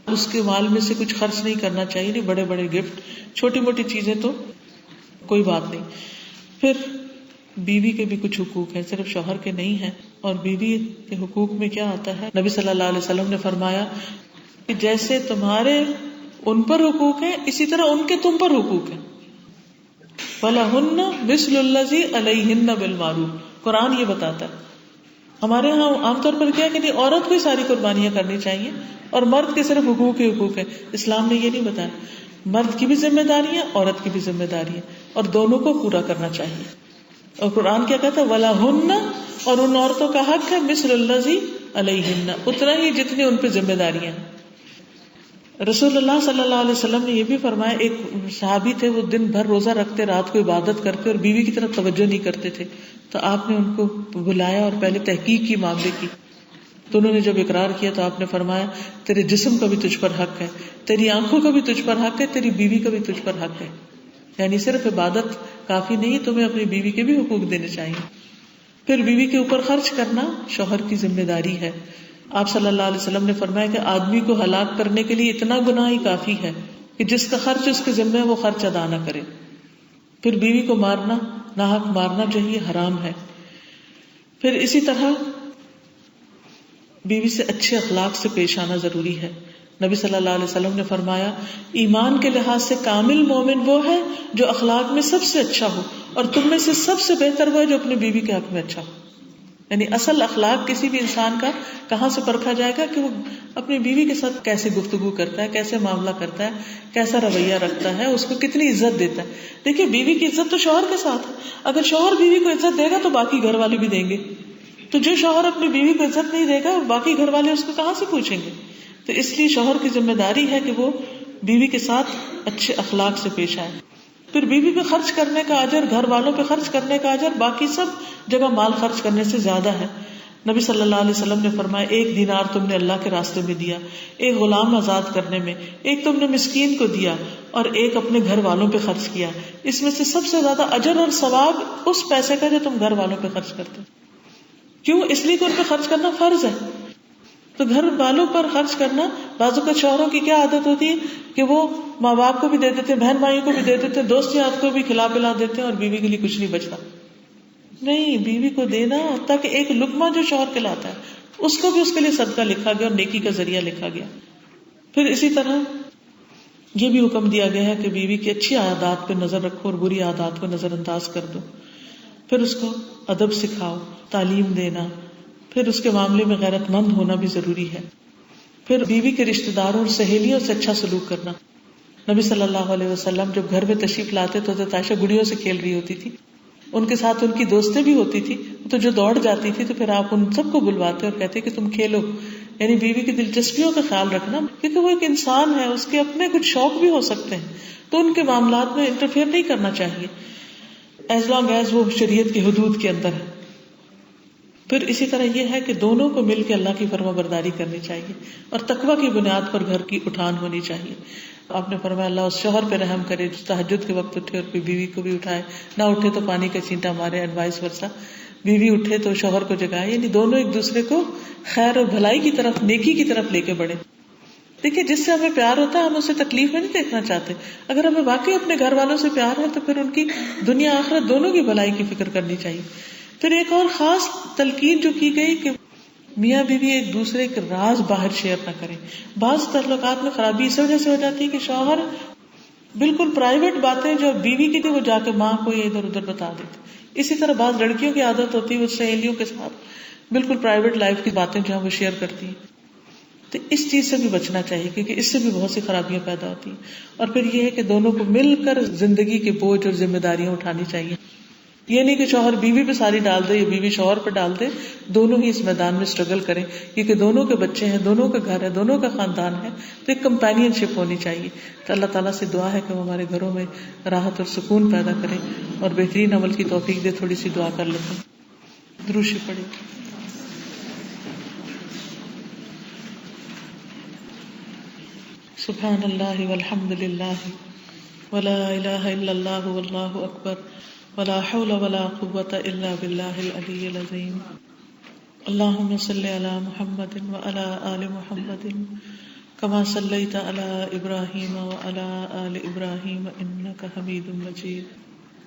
Speaker 1: اس کے مال میں سے کچھ خرچ نہیں کرنا چاہیے، نہیں بڑے بڑے گفٹ، چھوٹی موٹی چیزیں تو کوئی بات نہیں. پھر بیوی کے بھی کچھ حقوق ہیں، صرف شوہر کے نہیں ہیں. اور بیوی کے حقوق میں کیا آتا ہے؟ نبی صلی اللہ علیہ وسلم نے فرمایا کہ جیسے تمہارے ان پر حقوق ہیں اسی طرح ان کے تم پر حقوق ہیں. وَلَهُنَّ مِثْلُ الَّذِي عَلَيْهِنَّ بِالْمَعْرُوفِ. قرآن یہ بتاتا ہے. ہمارے ہاں عام طور پر کیا کہ نہیں، عورت کو ہی ساری قربانیاں کرنی چاہیے اور مرد کے صرف حقوق ہی حقوق ہے. اسلام نے یہ نہیں بتایا، مرد کی بھی ذمہ داری ہے، عورت کی بھی ذمہ داری ہے، اور دونوں کو پورا کرنا چاہیے. اور قرآن کیا کہتا ہے؟ وَلَهُنَّ، اور ان عورتوں کا حق ہے مِثْلُ الَّذِي عَلَيْهِنَّ، اتنا ہی جتنی ان پہ ذمہ داریاں ہیں. رسول اللہ صلی اللہ علیہ وسلم نے یہ بھی فرمایا، ایک صحابی تھے، وہ دن بھر روزہ رکھتے، رات کو عبادت کرتے اور بیوی کی طرف توجہ نہیں کرتے تھے. تو آپ نے ان کو بلایا اور پہلے تحقیق کی معاملے کی. تو انہوں نے جب اقرار کیا تو آپ نے فرمایا تیرے جسم کا بھی تجھ پر حق ہے، تیری آنکھوں کا بھی تجھ پر حق ہے، تیری بیوی کا بھی تجھ پر حق ہے. یعنی صرف عبادت کافی نہیں، تمہیں اپنی بیوی کے بھی حقوق دینے چاہیے. پھر بیوی کے اوپر خرچ کرنا شوہر کی ذمہ داری ہے. آپ صلی اللہ علیہ وسلم نے فرمایا کہ آدمی کو ہلاک کرنے کے لیے اتنا گناہ ہی کافی ہے کہ جس کا خرچ اس کے ذمہ ہے وہ خرچ ادا نہ کرے. پھر بیوی کو مارنا، ناحق مارنا چاہیے، حرام ہے. پھر اسی طرح بیوی سے اچھے اخلاق سے پیش آنا ضروری ہے. نبی صلی اللہ علیہ وسلم نے فرمایا ایمان کے لحاظ سے کامل مومن وہ ہے جو اخلاق میں سب سے اچھا ہو، اور تم میں سے سب سے بہتر وہ ہے جو اپنی بیوی کے حق میں اچھا ہو. یعنی اصل اخلاق کسی بھی انسان کا کہاں سے پرکھا جائے گا کہ وہ اپنی بیوی کے ساتھ کیسے گفتگو کرتا ہے، کیسے معاملہ کرتا ہے، کیسا رویہ رکھتا ہے، اس کو کتنی عزت دیتا ہے. دیکھیے بیوی کی عزت تو شوہر کے ساتھ ہے، اگر شوہر بیوی کو عزت دے گا تو باقی گھر والے بھی دیں گے. تو جو شوہر اپنی بیوی کو عزت نہیں دے گا باقی گھر والے اس کو کہاں سے پوچھیں گے. تو اس لیے شوہر کی ذمہ داری ہے کہ وہ بیوی کے ساتھ اچھے اخلاق سے پیش آئے. پھر بیوی پہ خرچ کرنے کا اجر، گھر والوں پہ خرچ کرنے کا اجر باقی سب جگہ مال خرچ کرنے سے زیادہ ہے. نبی صلی اللہ علیہ وسلم نے فرمایا 1 دینار تم نے اللہ کے راستے میں دیا، 1 غلام آزاد کرنے میں، 1 تم نے مسکین کو دیا، اور 1 اپنے گھر والوں پہ خرچ کیا. اس میں سے سب سے زیادہ اجر اور ثواب اس پیسے کا جو تم گھر والوں پہ خرچ کرتے. کیوں؟ اس لیے کہ ان پہ خرچ کرنا فرض ہے. تو گھر والوں پر خرچ کرنا، بعض اوقات شوہروں کی کیا عادت ہوتی ہے کہ وہ ماں باپ کو بھی دے دیتے، بہن بھائیوں کو بھی دے دیتے، دوست یار کو بھی کھلا پلا دیتے ہیں، اور بیوی کے لیے کچھ نہیں بچتا. نہیں، بیوی کو دینا تاکہ ایک لقمہ جو شوہر کھلاتا ہے اس کو بھی اس کے لیے صدقہ لکھا گیا اور نیکی کا ذریعہ لکھا گیا. پھر اسی طرح یہ بھی حکم دیا گیا ہے کہ بیوی کی اچھی عادات پہ نظر رکھو اور بری عادات کو نظر انداز کر دو. پھر اس کو ادب سکھاؤ، تعلیم دینا. پھر اس کے معاملے میں غیرت مند ہونا بھی ضروری ہے. پھر بیوی کے رشتہ داروں اور سہیلیوں سے اچھا سلوک کرنا. نبی صلی اللہ علیہ وسلم جب گھر میں تشریف لاتے تو حضرت عائشہ گڑیوں سے کھیل رہی ہوتی تھی، ان کے ساتھ ان کی دوستیں بھی ہوتی تھی، تو جو دوڑ جاتی تھی تو پھر آپ ان سب کو بلواتے اور کہتے کہ تم کھیلو. یعنی بیوی کی دلچسپیوں کا خیال رکھنا، کیونکہ وہ ایک انسان ہے، اس کے اپنے کچھ شوق بھی ہو سکتے ہیں، تو ان کے معاملات میں انٹرفیئر نہیں کرنا چاہیے ایز لانگ ایز وہ شریعت کی حدود کے اندر ہے. پھر اسی طرح یہ ہے کہ دونوں کو مل کے اللہ کی فرما برداری کرنی چاہیے اور تقوی کی بنیاد پر گھر کی اٹھان ہونی چاہیے. آپ نے فرمایا اللہ اس شوہر پہ رحم کرے جو تہجد کے وقت اٹھے اور پھر بیوی کو بھی اٹھائے، نہ اٹھے تو پانی کا چینٹا مارے، اینڈ وائس ورسا. بیوی اٹھے تو شوہر کو جگائے، یعنی دونوں ایک دوسرے کو خیر اور بھلائی کی طرف، نیکی کی طرف لے کے بڑھے. دیکھیے جس سے ہمیں پیار ہوتا ہے ہم اسے تکلیف میں نہیں دیکھنا چاہتے. اگر ہمیں واقعی اپنے گھر والوں سے پیار ہے تو پھر ان کی دنیا آخرت دونوں کی بھلائی کی فکر کرنی چاہیے. پھر ایک اور خاص تلقین جو کی گئی کہ میاں بیوی ایک دوسرے کے راز باہر شیئر نہ کریں. بعض تعلقات میں خرابی اس وجہ سے ہو جاتی ہے کہ شوہر بالکل پرائیویٹ باتیں جو بیوی کی تھی وہ جا کے ماں کو ادھر ادھر بتا دیتے. اسی طرح بعض لڑکیوں کی عادت ہوتی ہے وہ سہیلیوں کے ساتھ بالکل پرائیویٹ لائف کی باتیں جو ہے وہ شیئر کرتی ہیں. تو اس چیز سے بھی بچنا چاہیے کیونکہ اس سے بھی بہت سی خرابیاں پیدا ہوتی ہیں. اور پھر یہ ہے کہ دونوں کو مل کر زندگی کے بوجھ اور ذمہ داریاں اٹھانی چاہیے. یہ نہیں کہ شوہر بیوی پہ ساری ڈال دے یا بیوی شوہر پہ ڈال دے، دونوں ہی اس میدان میں اسٹرگل کریں کیونکہ دونوں کے بچے ہیں، دونوں کا گھر ہے، دونوں کا خاندان ہے. تو ایک کمپینین شپ ہونی چاہیے. تو اللہ تعالیٰ سے دعا ہے کہ وہ ہمارے گھروں میں راحت اور سکون پیدا کرے اور بہترین عمل کی توفیق دے. تھوڑی سی دعا کر لیتے ہیں، درود شریف پڑھیں. سبحان اللہ والحمد للہ ولا الہ الا اللہ واللہ اکبر ولا حول ولا قوة الا باللہ العلی العظیم. اللهم صل على محمد وعلى آل محمد كما صليت على إبراهيم وعلى آل إبراهيم إنك حميد مجيد.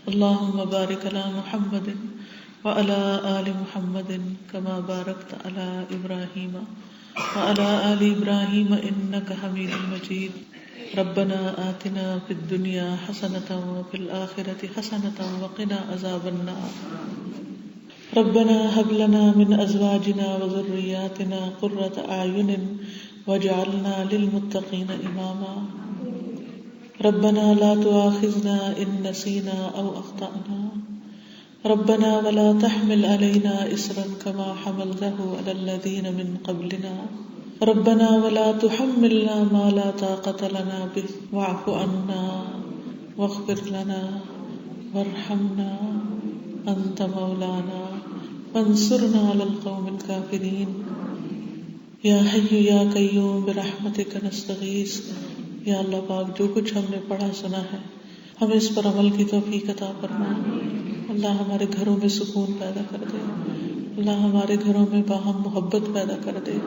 Speaker 1: اللهم بارك على محمد وعلى آل محمد كما باركت على إبراهيم وعلى آل إبراهيم إنك حميد مجيد. ربنا آتنا في الدنيا حسنة وفي الآخرة حسنة وقنا عذاب النار. ربنا هب لنا من أزواجنا وذرياتنا قرة أعين واجعلنا للمتقين إماما. ربنا لا تؤاخذنا إن نسينا أو أخطأنا. ربنا ولا تحمل علينا إصرا كما حملته على الذين من قبلنا. ربنا ولا تحملنا ما لا طاقة لنا به واعف عنا واغفر لنا وارحمنا أنت مولانا فانصرنا على القوم الكافرين. یا حی یا قیوم برحمتک نستغیث. یا اللہ پاک جو کچھ ہم نے پڑھا سنا ہے ہمیں اس پر عمل کی توفیق عطا فرما. اللہ ہمارے گھروں میں سکون پیدا کر دے. اللہ ہمارے گھروں میں باہم محبت پیدا کر دے.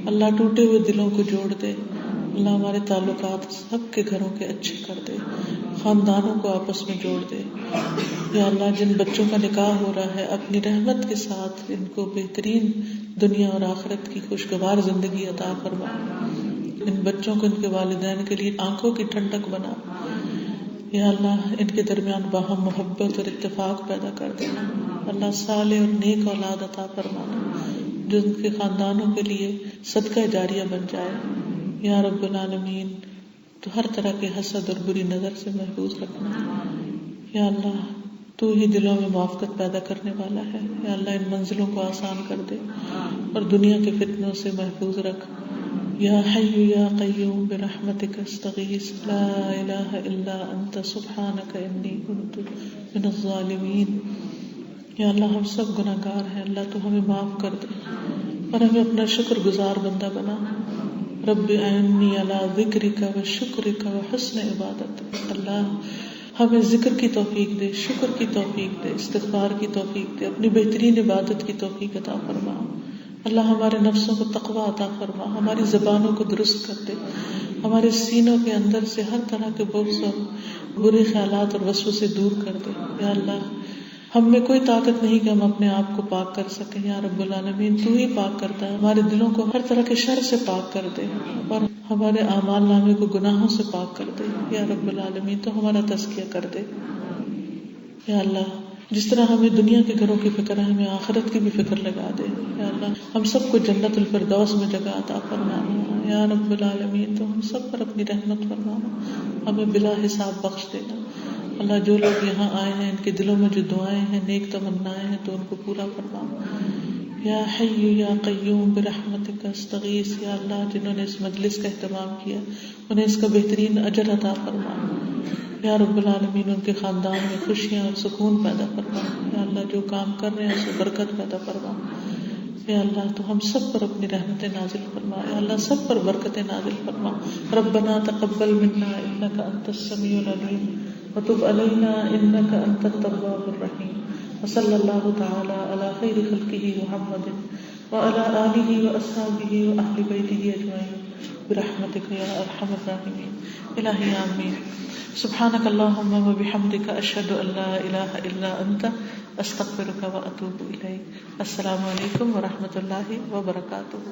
Speaker 1: اللہ ٹوٹے ہوئے دلوں کو جوڑ دے. اللہ ہمارے تعلقات سب کے گھروں کے اچھے کر دے. خاندانوں کو آپس میں جوڑ دے. یا اللہ جن بچوں کا نکاح ہو رہا ہے اپنی رحمت کے ساتھ ان کو بہترین دنیا اور آخرت کی خوشگوار زندگی عطا فرما. ان بچوں کو ان کے والدین کے لیے آنکھوں کی ٹھنڈک بنا. یا اللہ ان کے درمیان باہم محبت اور اتفاق پیدا کر دینا. اللہ صالح اور نیک اولاد عطا فرمانا جو ان کے خاندانوں کے لیے صدقہ جاریہ بن جائے. یا رب العالمین تو ہر طرح کے حسد اور بری نظر سے محفوظ رکھنا. یا اللہ تو ہی دلوں میں موافقت پیدا کرنے والا ہے. یا اللہ ان منزلوں کو آسان کر دے اور دنیا کے فتنوں سے محفوظ رکھ. یا حی یا قیوم برحمتک استغیث لا الہ الا انت سبحانک انی کنت من الظالمین. یا اللہ ہم سب گناہ گار ہیں. اللہ تو ہمیں معاف کر دے اور ہمیں اپنا شکر گزار بندہ بنا. رب اعنی علی ذکرک و شکرک و حسن عبادتک. اللہ ہمیں ذکر کی توفیق دے, شکر کی توفیق دے, استغفار کی توفیق دے, اپنی بہترین عبادت کی توفیق عطا فرما. اللہ ہمارے نفسوں کو تقویٰ عطا فرما, ہماری زبانوں کو درست کر دے, ہمارے سینوں کے اندر سے ہر طرح کے بغض اور برے خیالات اور وسوسے دور کر دے. یا اللہ ہم میں کوئی طاقت نہیں کہ ہم اپنے آپ کو پاک کر سکیں. یا رب العالمین تو ہی پاک کرتا ہے. ہمارے دلوں کو ہر طرح کے شر سے پاک کر دے اور ہمارے اعمال نامے کو گناہوں سے پاک کر دے. یا رب العالمین تو ہمارا تزکیہ کر دے. یا اللہ جس طرح ہمیں دنیا کے گھروں کی فکر ہے ہمیں آخرت کی بھی فکر لگا دے. یا اللہ ہم سب کو جنت الفردوس میں جگہ عطا فرمانا. یا رب العالمین تو ہم سب پر اپنی رحمت فرمانا, ہمیں بلا حساب بخش دینا. اللہ جو لوگ یہاں آئے ہیں ان کے دلوں میں جو دعائیں ہیں نیک تمنائیں ہیں تو ان کو پورا فرما. یا حی یا قیوم برحمتک استغیث. یا اللہ جنہوں نے اس مجلس کا اہتمام کیا انہیں اس کا بہترین اجر عطا فرما. یا رب العالمین ان کے خاندان میں خوشیاں اور سکون پیدا فرما. یا اللہ جو کام کر رہے ہیں اس میں برکت پیدا فرما. یا اللہ تو ہم سب پر اپنی رحمتیں نازل فرما. یا اللہ سب پر برکتیں نازل فرما. ربنا تقبل منا انک انت السمیع العلیم وتب علینا انک انت التواب الرحیم. وصلی اللہ تعالی علی خیر خلقہ محمد وعلی آلہ واصحابہ واہل بیتہ اجمعین برحمتک یا ارحم الراحمین. الہی آمین. سبحانک اللہم وبحمدک اشہد ان لا الہ الا انت استغفرک واتوب الیک. السلام علیکم ورحمۃ اللہ وبرکاتہ.